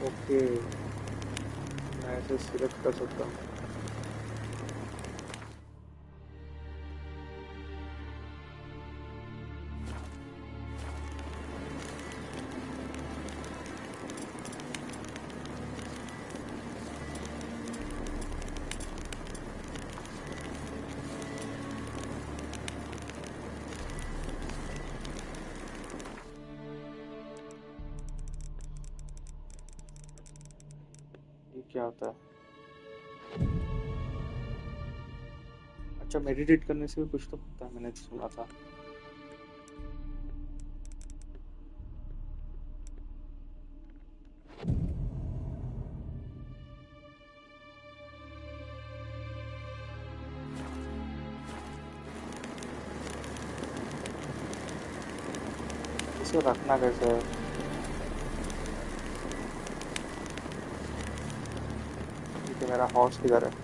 ओके मैं ऐसे सिलेक्ट कर सकता हूँ क्या होता है अच्छा मेडिटेट करने से भी कुछ तो होता है मैंने सुना था इसे रखना कैसे है मेरा हॉर्स किधर है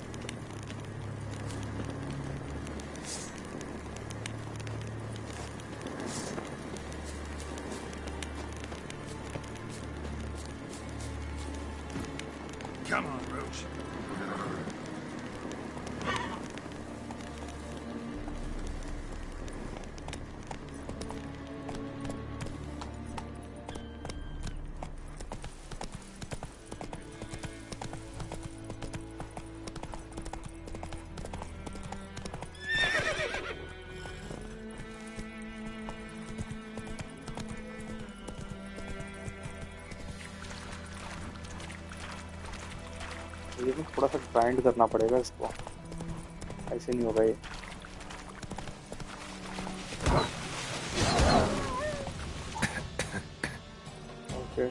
Come on, Roach. ये थोड़ा सा ग्राइंड करना पड़ेगा इसको ऐसे नहीं होगा ये ओके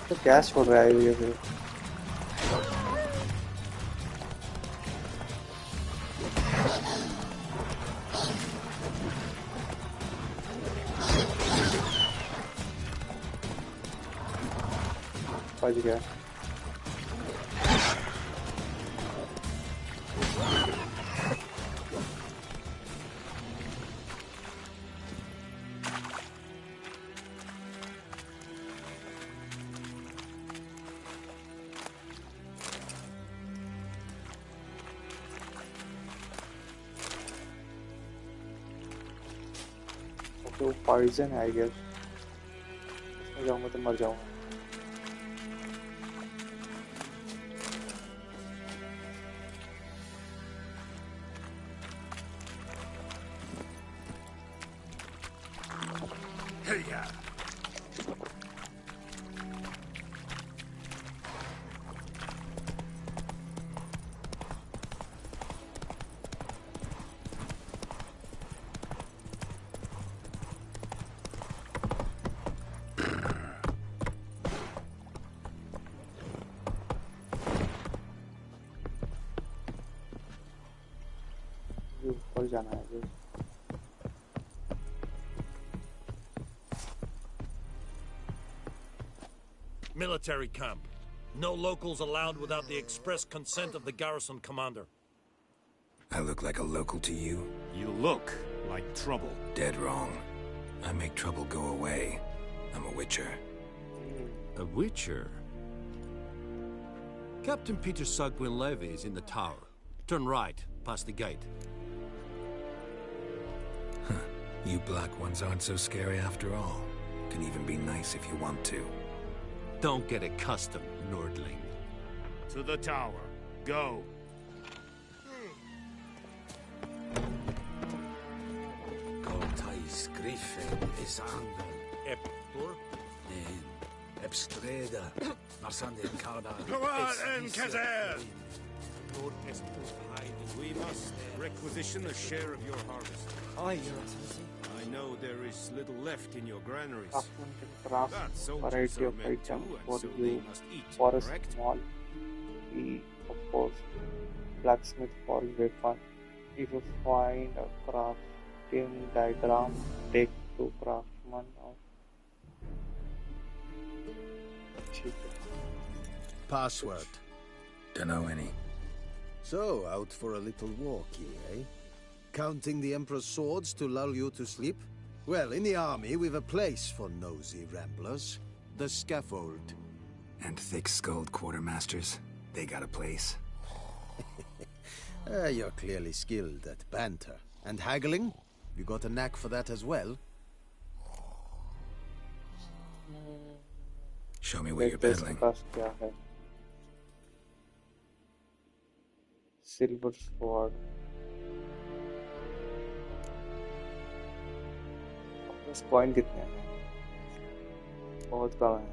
तो गैस छोड़ रहा है ये फिर बच गया। तो पॉइजन है आई गेस, इसमें जाऊंगा तो मर जाऊंगा। ऊपर जाना है। Military camp. No locals allowed without the express consent of the garrison commander. I look like a local to you? You look like trouble. Dead wrong. I make trouble go away. I'm a witcher. A witcher? Captain Peter Sugwin Levy is in the tower. Turn right, past the gate. You black ones aren't so scary after all. Can even be nice if you want to. Don't get accustomed, Nordling. To the tower. Go. Cortais Griffin is angle. Eptor? Epstreda. Marsande Kada. and Kazer! We must requisition a share of your harvest. Aye, Your Excellency. I know there is little left in your granaries. Craftsman can craft That soldiers variety are of meant to, items and for so you they must eat, for a correct? small fee, of course. Blacksmith for weapon. If you find a crafting diagram, take to craftsman of. Password. Don't know any. So, out for a little walkie, eh? Counting the Emperor's swords to lull you to sleep? Well, in the army, we've a place for nosy ramblers. The scaffold. And thick-skulled quartermasters? They got a place? You're clearly skilled at banter. And haggling? You got a knack for that as well? Show me where you're peddling. Silver sword. बस coin कितने हैं? बहुत कम है।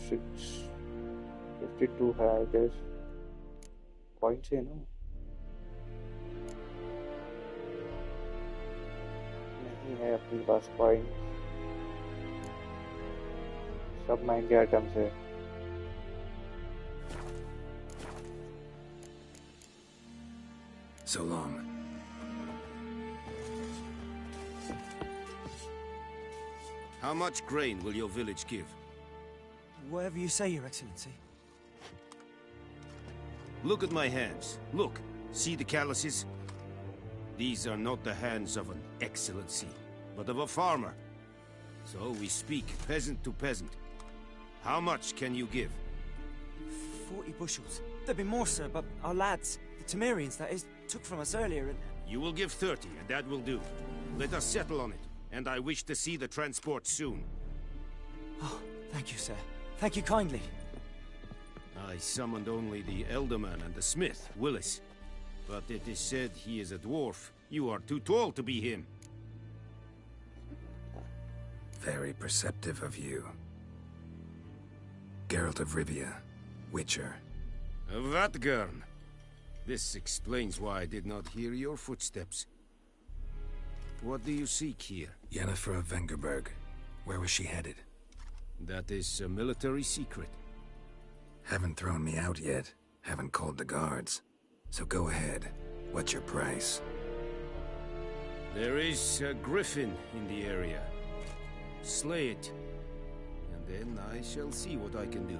652 है I guess. Coin से ना? नहीं है अपने पास कॉइन। सब महंगे आइटम्स है। So long. How much grain will your village give? Whatever you say, Your Excellency. Look at my hands. Look. See the calluses? These are not the hands of an excellency, but of a farmer. So we speak peasant to peasant. How much can you give? 40 bushels. There'd be more, sir, but our lads, the Temerians, that is, took from us earlier and... You will give 30, and that will do. Let us settle on it, and I wish to see the transport soon. Oh, thank you, sir. Thank you kindly. I summoned only the Elderman and the smith, Willis. But it is said he is a dwarf. You are too tall to be him. Very perceptive of you. Geralt of Rivia, Witcher. Vatgern. This explains why I did not hear your footsteps. What do you seek here? Yennefer of Vengerberg. Where was she headed? That is a military secret. Haven't thrown me out yet. Haven't called the guards. So go ahead. What's your price? There is a griffin in the area. Slay it. And then I shall see what I can do.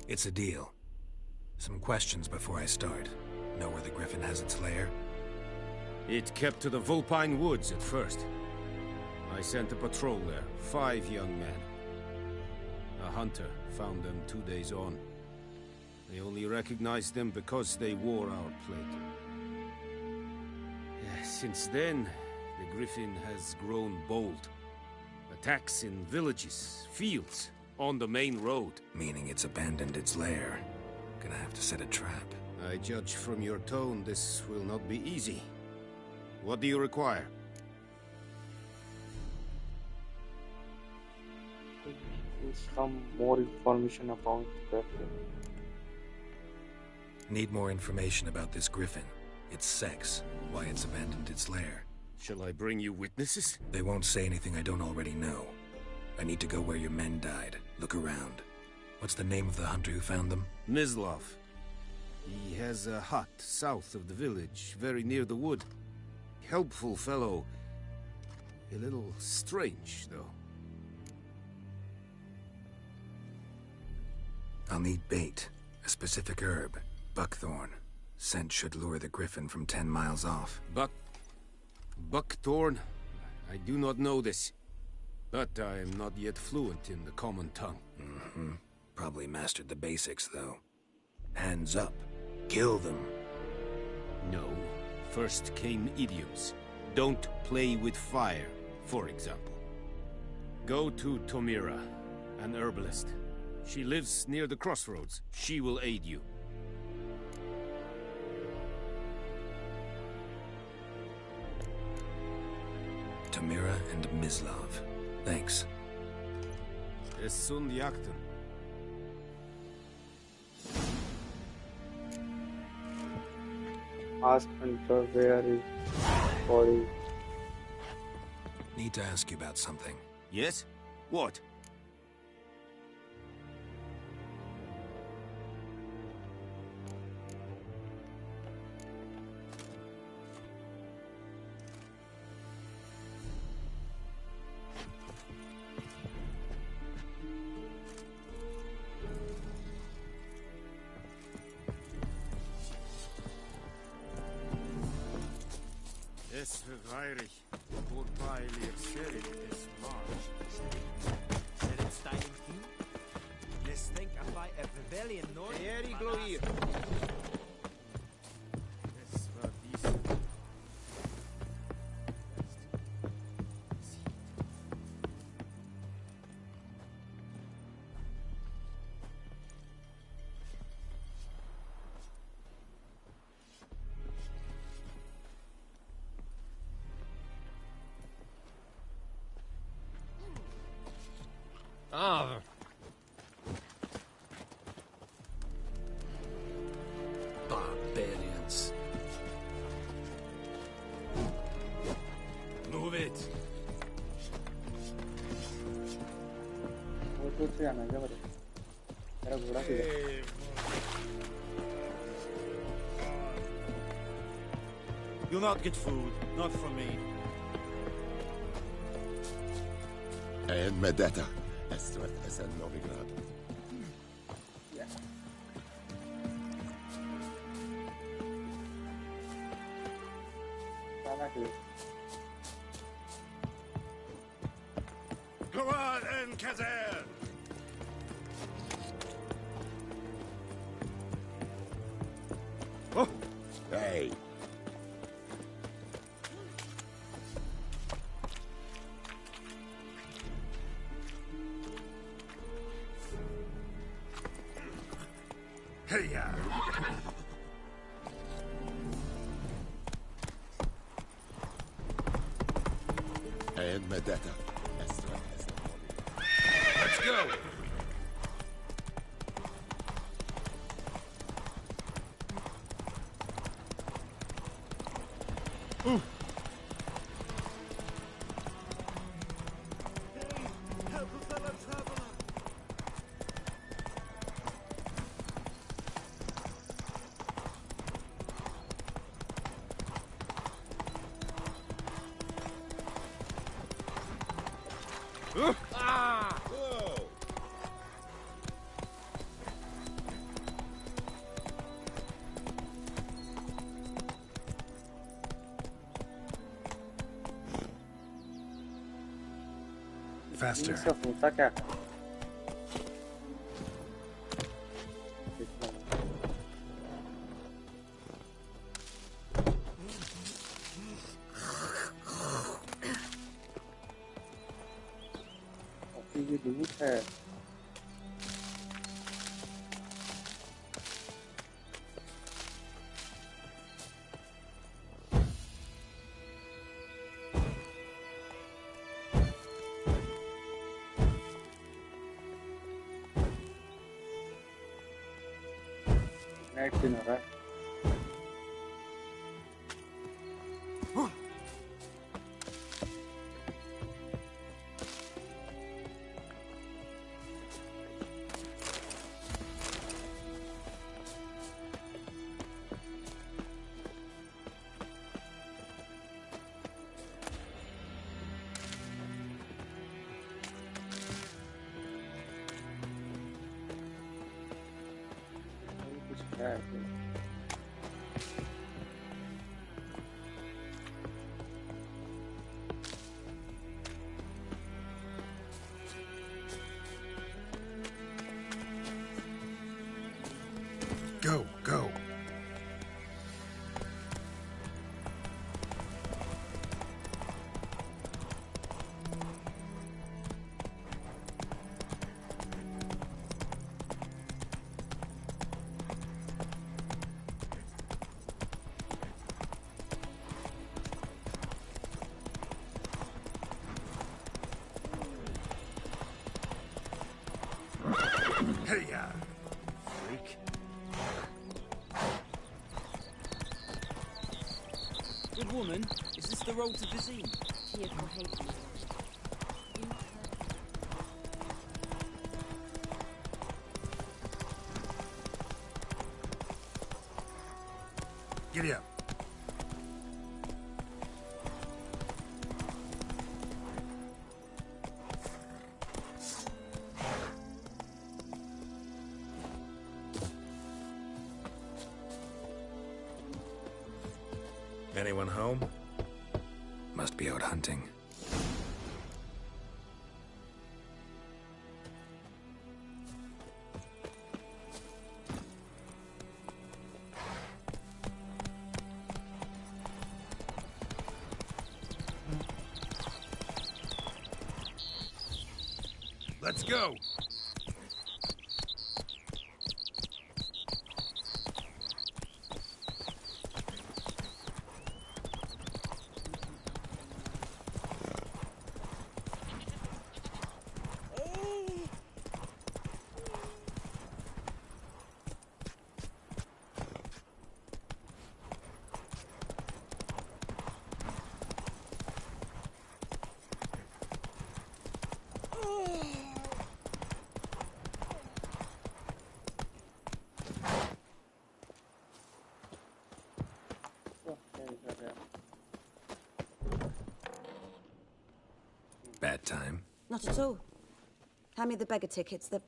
It's a deal. Some questions before I start. Know where the Griffin has its lair? It kept to the Vulpine Woods at first. I sent a patrol there, 5 young men. A hunter found them 2 days on. They only recognized them because they wore our plate. Since then, the Griffin has grown bold. Attacks in villages, fields, on the main road. Meaning it's abandoned its lair. Gonna have to set a trap. I judge from your tone this will not be easy. What do you require? Some more information about the Griffin. Need more information about this Griffin. Its sex, why it's abandoned its lair. Shall I bring you witnesses? They won't say anything I don't already know. I need to go where your men died. Look around. What's the name of the hunter who found them? Mislav. He has a hut south of the village, very near the wood. Helpful fellow. A little strange, though. I'll need bait. A specific herb. Buckthorn. Scent should lure the Griffin from 10 miles off. Buckthorn? I do not know this. But I am not yet fluent in the common tongue. Mm-hmm. Probably mastered the basics, though. Hands up. Kill them. No. First came idioms. Don't play with fire, for example. Go to Tomira, an herbalist. She lives near the crossroads. She will aid you. Tomira and Mislav. Thanks. Es sunt jakten. Ask Hunter where is body. Need to ask you about something. Yes? What? Es verweirig, wobei ihr serit es march. Said it's dying king? Let's think about a rebellion, no? Eri gloir. Es war dies. Ah. Barbarians. Move it. 1 2 3 आना क्या बता मेरा घोड़ा किधर You'll not get food, not from me. En med detta, Estret är en Novigrad. Go on, en Kazer! Oh! Hey! Heya! En med detta, Estret är en Novigrad. Let's go! Help a fellow traveler! Ah! Whoa! Faster. इनसे होता क्या है? ये लूट है। Night scene हो रहा है। Go, go. Hey-ya! Freak. Good woman, is this the road to Vizine? Giddy up. Anyone home? Must be out hunting. Let's go! Bad time. Not at all. Hand me the beggar tickets, the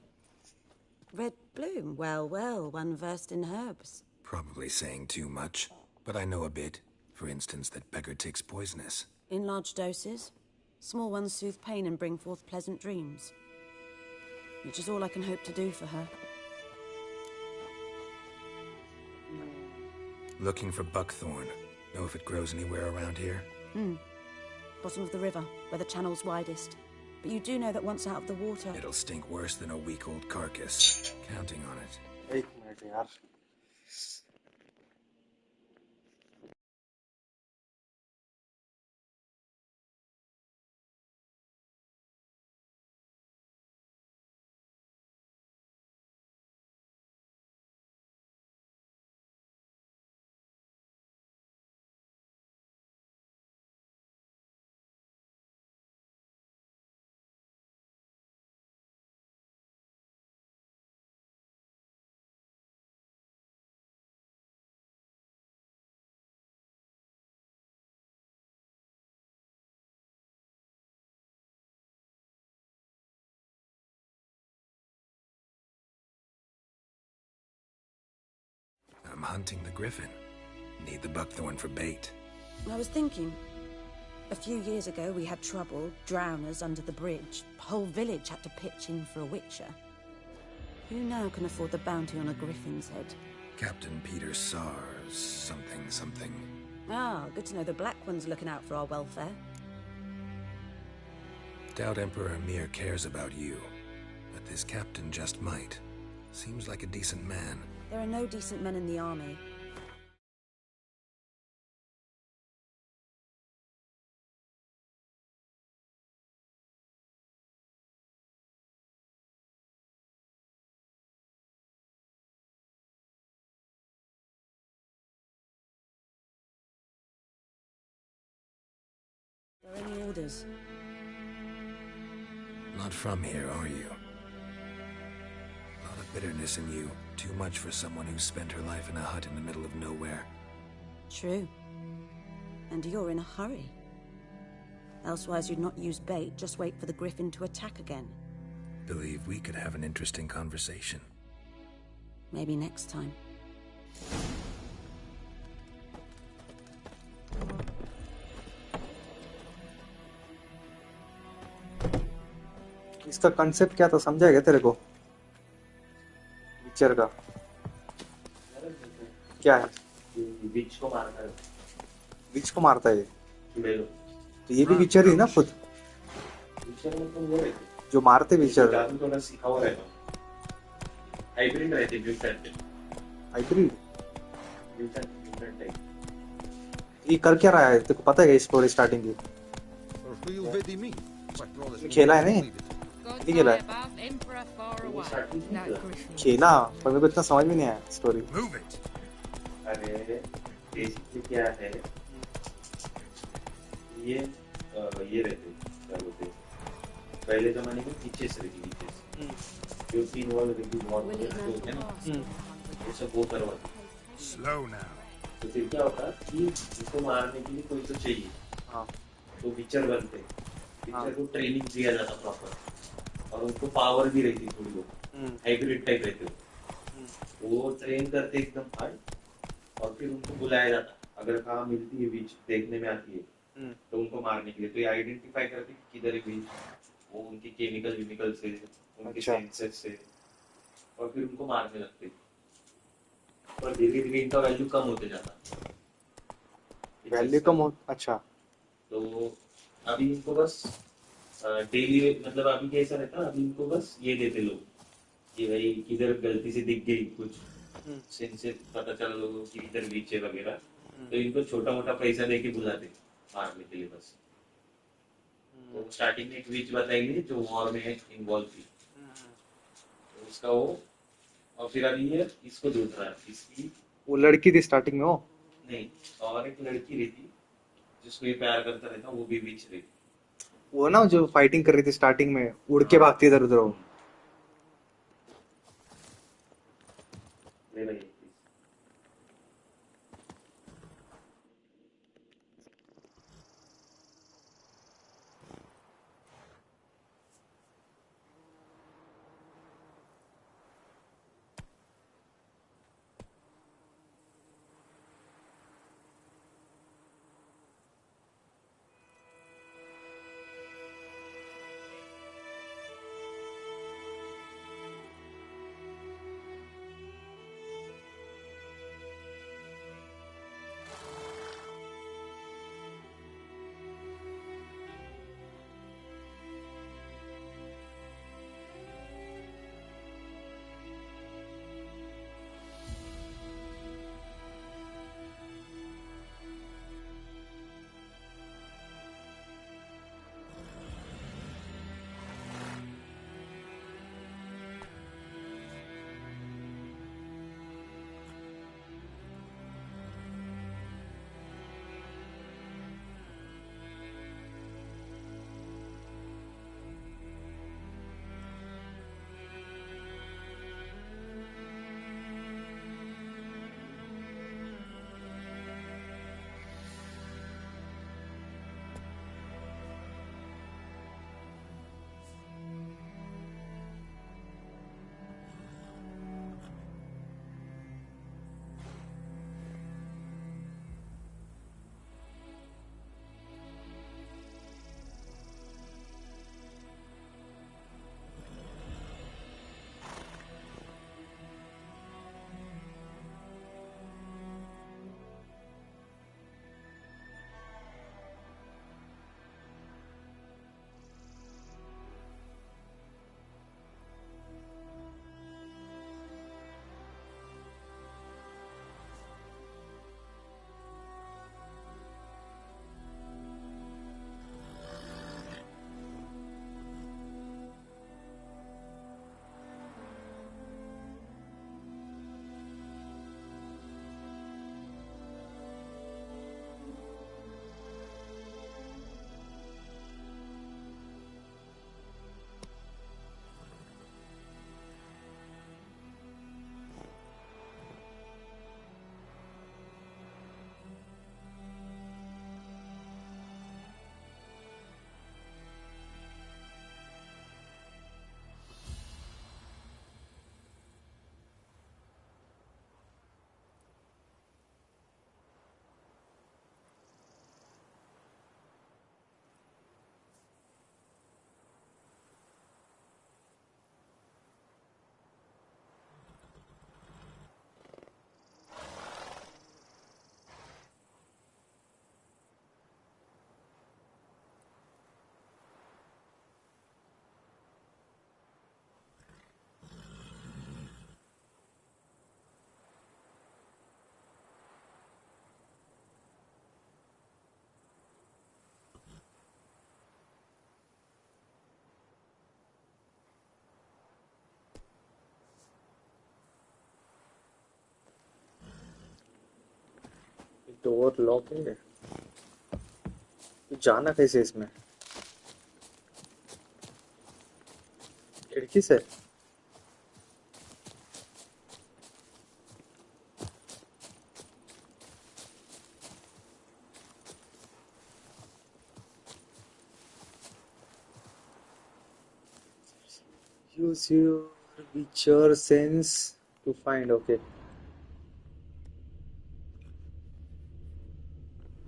red bloom. Well, well, one versed in herbs. Probably saying too much, but I know a bit. For instance, that beggar tick's poisonous. In large doses. Small ones soothe pain and bring forth pleasant dreams. Which is all I can hope to do for her. Looking for buckthorn. Know if it grows anywhere around here? Bottom of the river, where the channel's widest. But you do know that once out of the water... It'll stink worse than a week-old carcass. Counting on it. एक minute यार। I'm hunting the griffin. Need the buckthorn for bait. I was thinking, A few years ago, we had trouble, drowners under the bridge. The whole village had to pitch in for a witcher. Who now can afford the bounty on a griffin's head? Captain Peter Sars, something. Ah, good to know the Black One's looking out for our welfare. Doubt Emperor Emir cares about you, but this captain just might. Seems like a decent man. There are no decent men in the army. There are any orders? Not from here, are you? A lot of bitterness in you. Too much for someone who spent her life in a hut in the middle of nowhere. True. And you're in a hurry. Elsewise you'd not use bait, just wait for the griffin to attack again. Believe we could have an interesting conversation. Maybe next time. इसका concept क्या था, समझा क्या तेरे को? विचर का क्या है? विच को मारता है। विच को मारता है तो ये भी विचर ही ना खुद। विचर में तो वो रहते जो मारते विचर जादू थोड़ा सीखा हुआ रहता। हाइब्रिड रहते म्यूटेंट। Hybrid mutant type. ये कर क्या रहा है? तेरे को पता है क्या स्टोरी स्टार्टिंग की? खेला है नहीं खेला है खेला पर मेरे को इतना समझ में नहीं आया स्टोरी। अरे बेसिकली क्या है ये रहते क्या बोलते हैं पहले जमाने में पीछेस रहती पीछेस जो तीन वॉल रहती बहुत होते हैं ना वो सब वो करवाते स्लो नाउ। तो फिर क्या होता कि इसको मारने के लिए कोई तो चाहिए। हाँ तो विचर बनते विचर को ट्रेनिंग दिया जाता प्रॉपर और उनको पावर भी रहती थोड़ी बहुत हाइब्रिड टाइप रहते वो ट्रेन करते एकदम हार्ड और फिर उनको बुलाया जाता अगर कहाँ मिलती है बीच देखने में आती है तो उनको मारने के लिए। तो ये आइडेंटिफाई करते किधर है बीच वो उनकी केमिकल से उनके सेंसेस से और फिर उनको मारने लगते और धीरे धीरे इनका वैल्यू कम होते जाता। वैल्यू कम हो अच्छा। तो अभी इनको बस डेली मतलब अभी कैसा रहता अभी इनको बस ये देते लोग कि भाई किधर गलती से दिख गई कुछ सेंसेस पता चला लोगों की इधर नीचे वगैरह तो इनको छोटा मोटा पैसा देके बुलाते मारने के लिए बस। तो स्टार्टिंग में एक विच बताएंगे जो वॉर में इन्वॉल्व थी तो उसका वो और फिर अभी ये इसको ढूंढ रहा है इसकी वो लड़की थी स्टार्टिंग में वो नहीं और एक लड़की रहती जिसको ये प्यार करता रहता वो भी विच रहती वो ना जो फाइटिंग कर रही थी स्टार्टिंग में उड़ के भागती इधर उधर वो ले भाई। डोर लॉक है। तो जाना कैसे इसमें? खिड़की से? Use your Witcher sense to find. Okay.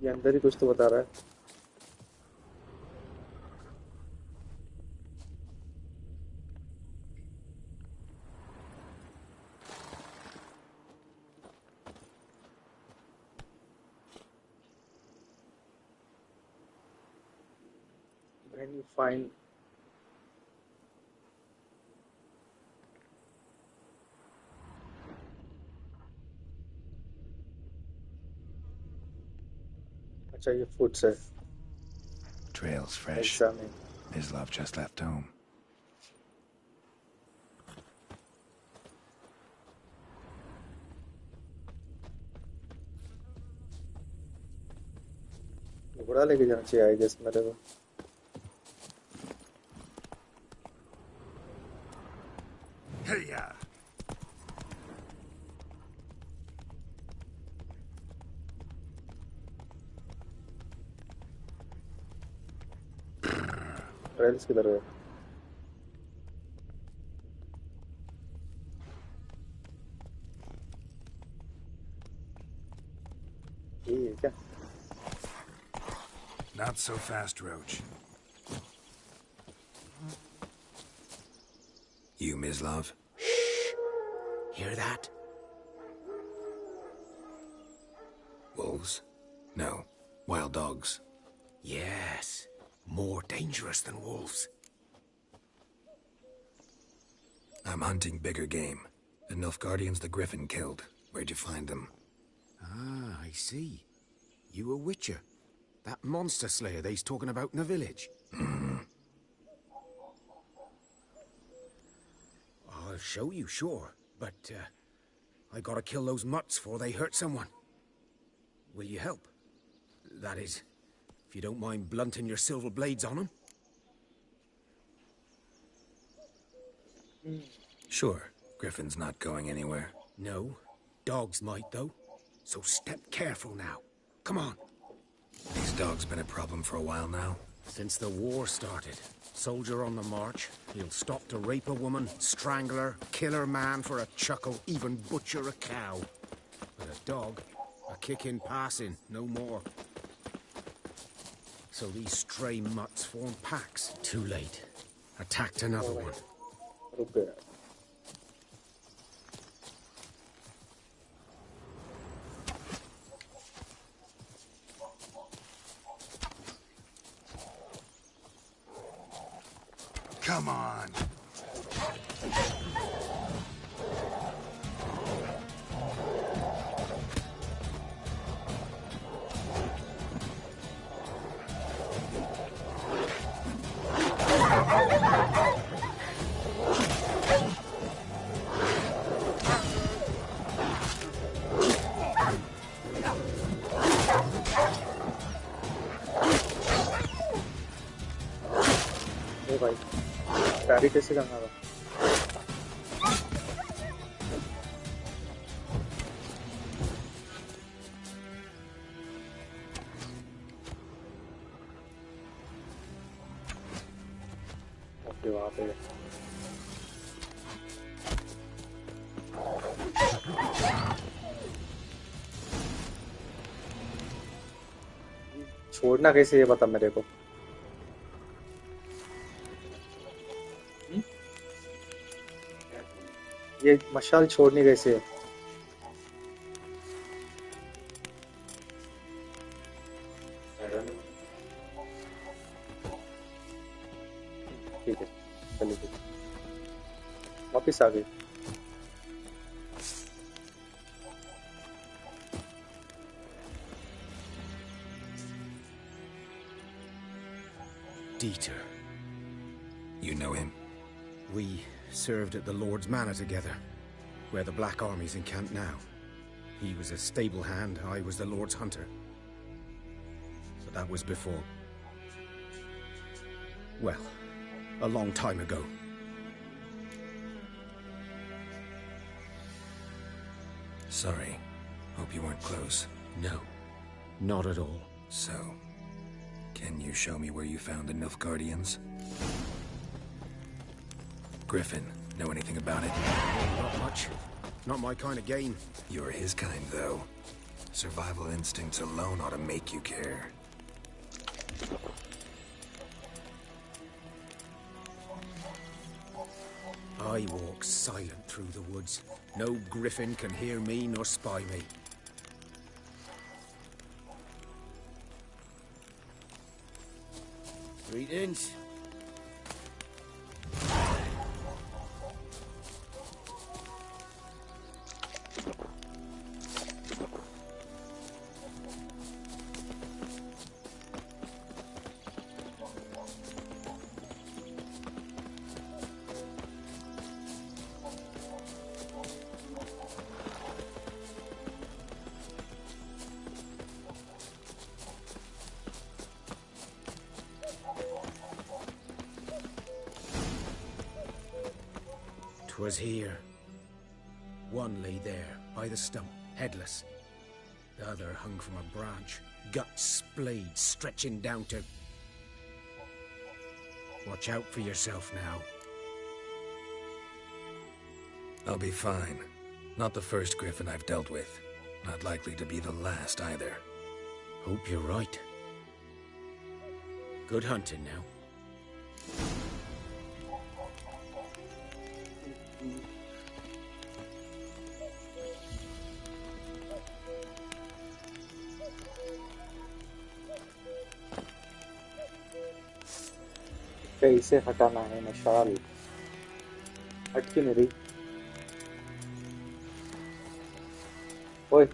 ये अंदर ही कुछ तो बता रहा है। When you find अच्छा ये फूड्स है। Trail's fresh. Examine. His love just left home. घोड़ा लेके जाना चाहिए आई गेस मेरे को। Hey-ya! ट्रेल्स किधर है? ये क्या? Not so fast, Roach. You, Mislav? Hear that? Wolves? No. Wild dogs. Yes. More dangerous than wolves. I'm hunting bigger game. The Nilfgaardians the Griffin killed. Where'd you find them? Ah, I see. You a witcher. That monster slayer they's talking about in the village. I'll show you, sure. But, I gotta kill those mutts before they hurt someone. Will you help? That is, if you don't mind blunting your silver blades on them. Sure. Griffin's not going anywhere. No. Dogs might, though. So step careful now. Come on. These dogs been a problem for a while now? Since the war started. Soldier on the march. He'll stop to rape a woman, strangle her, kill her man for a chuckle, even butcher a cow. But a dog, a kick in passing, no more. So these stray mutts form packs. Too late. Attacked another one. Okay. Come on. ए भाई पैरी कैसे करना था? Okay वहाँ पे छोड़ना कैसे ये बता मेरे को। ये मशाल छोड़नी कैसे है? ठीक है चलिए वापिस आ गई। Dieter. You know him? We served at the Lord's Manor together, where the Black Army's encamped now. He was a stable hand, I was the Lord's hunter. But that was before. Well, a long time ago. Sorry. Hope you weren't close. No, not at all. So, can you show me where you found the Nilfgaardians? Griffin, know anything about it? Not much. Not my kind of game. You're his kind, though. Survival instincts alone ought to make you care. I walk silent through the woods. No griffin can hear me nor spy me. Greetings. Was here. One lay there, by the stump, headless. The other hung from a branch, guts splayed, stretching down to... Watch out for yourself now. I'll be fine. Not the first griffin I've dealt with. Not likely to be the last either. Hope you're right. Good hunting now. कैसे हटाना है मशाल? हट क्यों नहीं रही? ओए,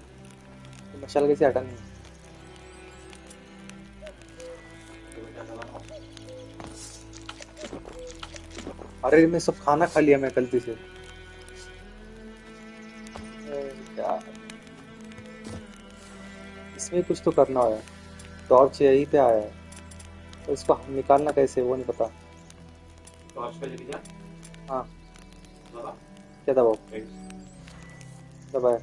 मशाल कैसे हटानी है? अरे मैं सब खाना खा लिया मैं गलती से। यार, इसमें कुछ तो करना है। टॉर्च यहीं पे आया है। तो इसको निकालना कैसे वो नहीं पता। टॉर्च पे लेके जा। हाँ। दबा। क्या दबाओ? दबाया।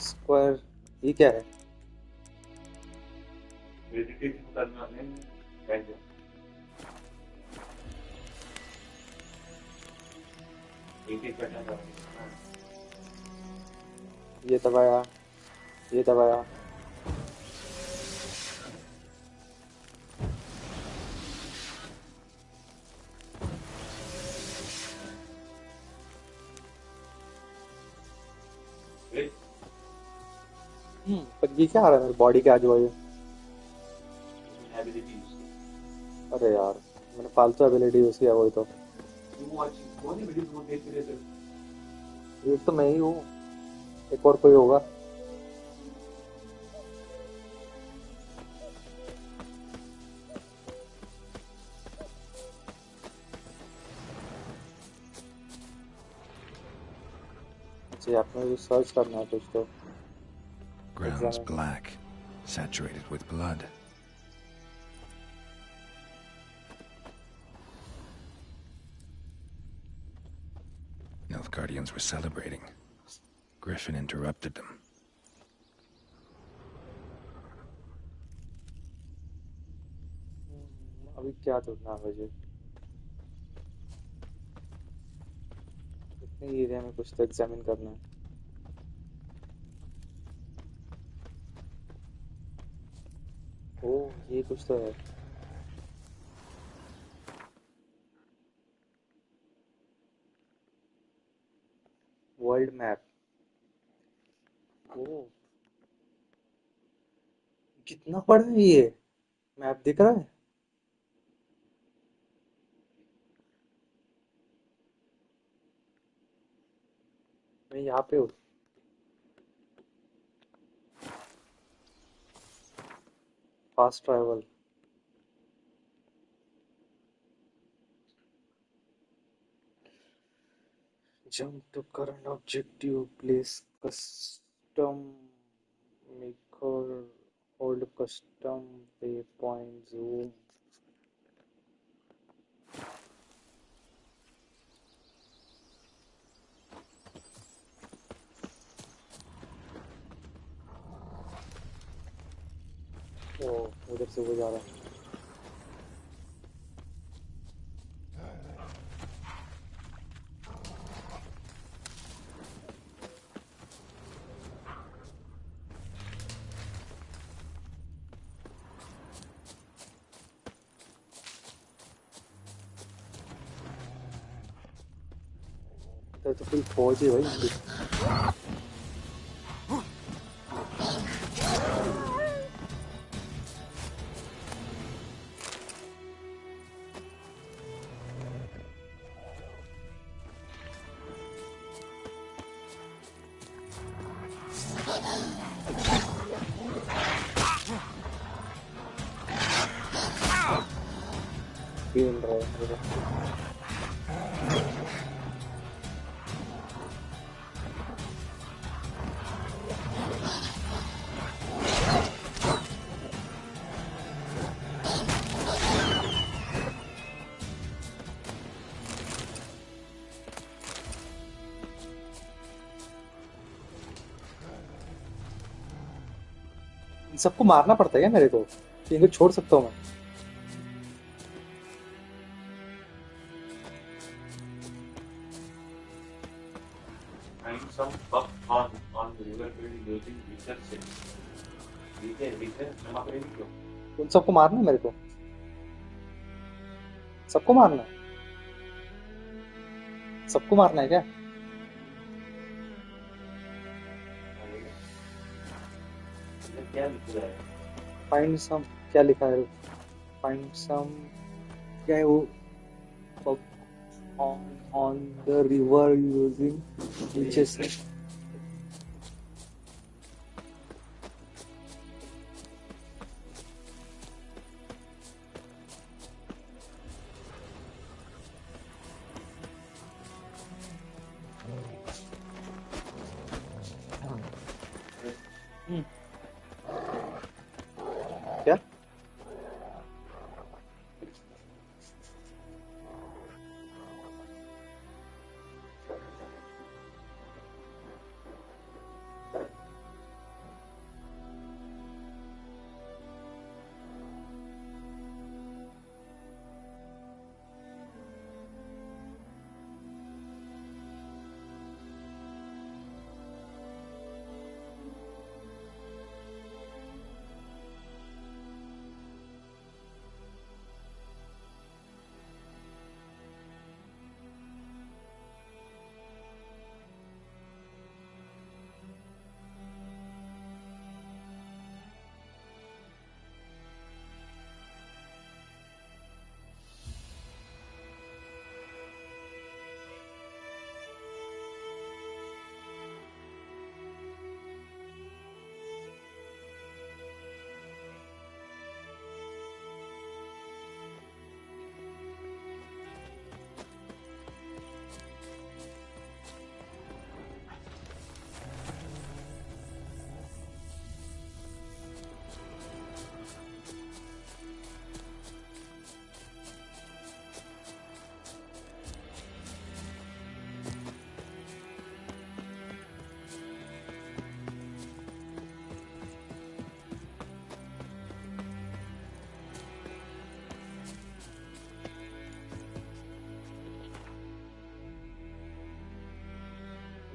स्क्वायर ये क्या है? मेडिटेट करना है। बैठ जा। एक बैठा जा। ये दबाया। ये दबाया। पर ये क्या आ रहा है मेरी बॉडी के आजू बाजू? अरे यार मैंने फालतू एबिलिटी यूज किया वही तो। ये तो मैं ही हूँ, एक और कोई होगा। अच्छा आपने सर्च करना है कुछ तो। Ground's black, saturated with blood. Nilfgaardians were celebrating. Griffin interrupted them. अभी क्या ढूंढना है मुझे? इतने एरिया में कुछ तो एग्जामिन करना है। ओह ये कुछ तो है। World map. ओह कितना बड़ा है ये मैप, दिख रहा है? मैं यहाँ पे हूँ। Fast travel. Jump to current objective, place custom maker, hold custom waypoint, zoom. ओ उधर से वो जा रहा है। तो कोई फौज है भाई। खेल रहा है इन सबको मारना पड़ता है क्या मेरे को? इनको छोड़ सकता हूँ मैं? Find some buff on the river bed using weaker ships. weaker क्षमा करेंगे क्यों? उन सबको मारना है मेरे को? सबको मारना है? सबको मारना है क्या? क्या लिख रहा है? फाइंड सम क्या लिखा है? फाइंड सम क्या है वो? on the river using beaches. क्या?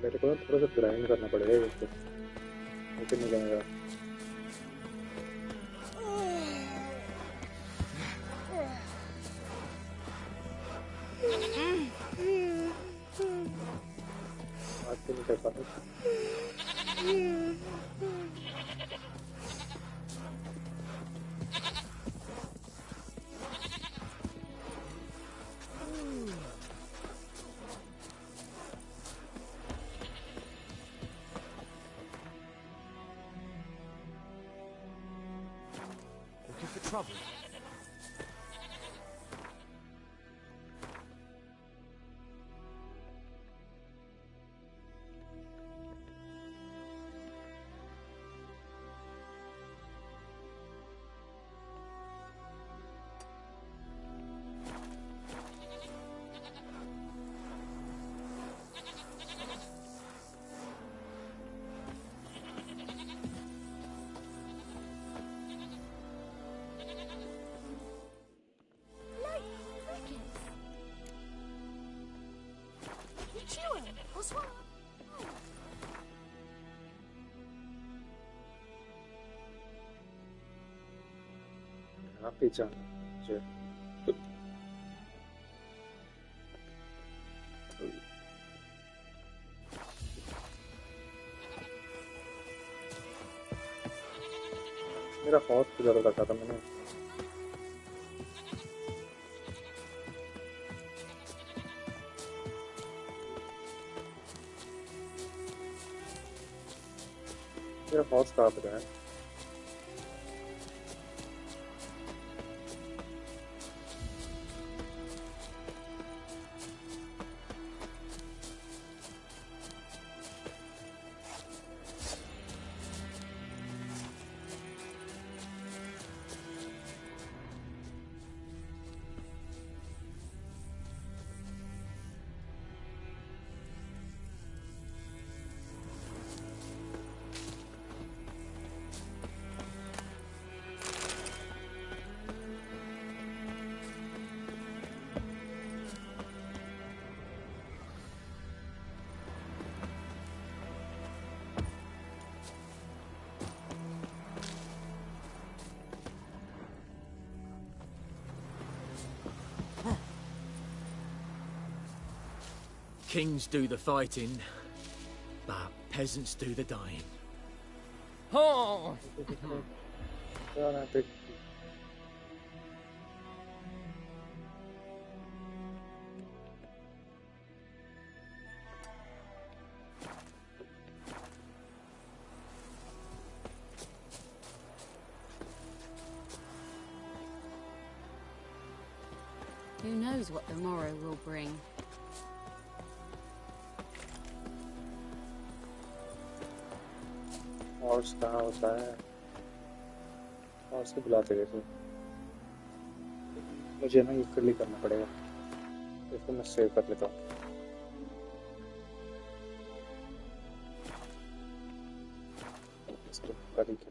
मेरे को थोड़ा सा ग्राइंड करना पड़ेगा इसको, ऐसे नहीं जाएगा। आज तो नहीं कर पाता। Trouble. यहाँ पे जाना मुझे। मेरा हॉर्स को ज़्यादा रखा था मैंने। मेरा हॉर्स कहाँ पे है? Kings do the fighting, but peasants do the dying. Oh! Who knows what the morrow will bring? Horse कहाँ होता है? हॉर्स को बुलाते कैसे? मुझे ना ये क्लिक करना पड़ेगा। इसको मैं सेव कर लेता हूँ। इसको तरीके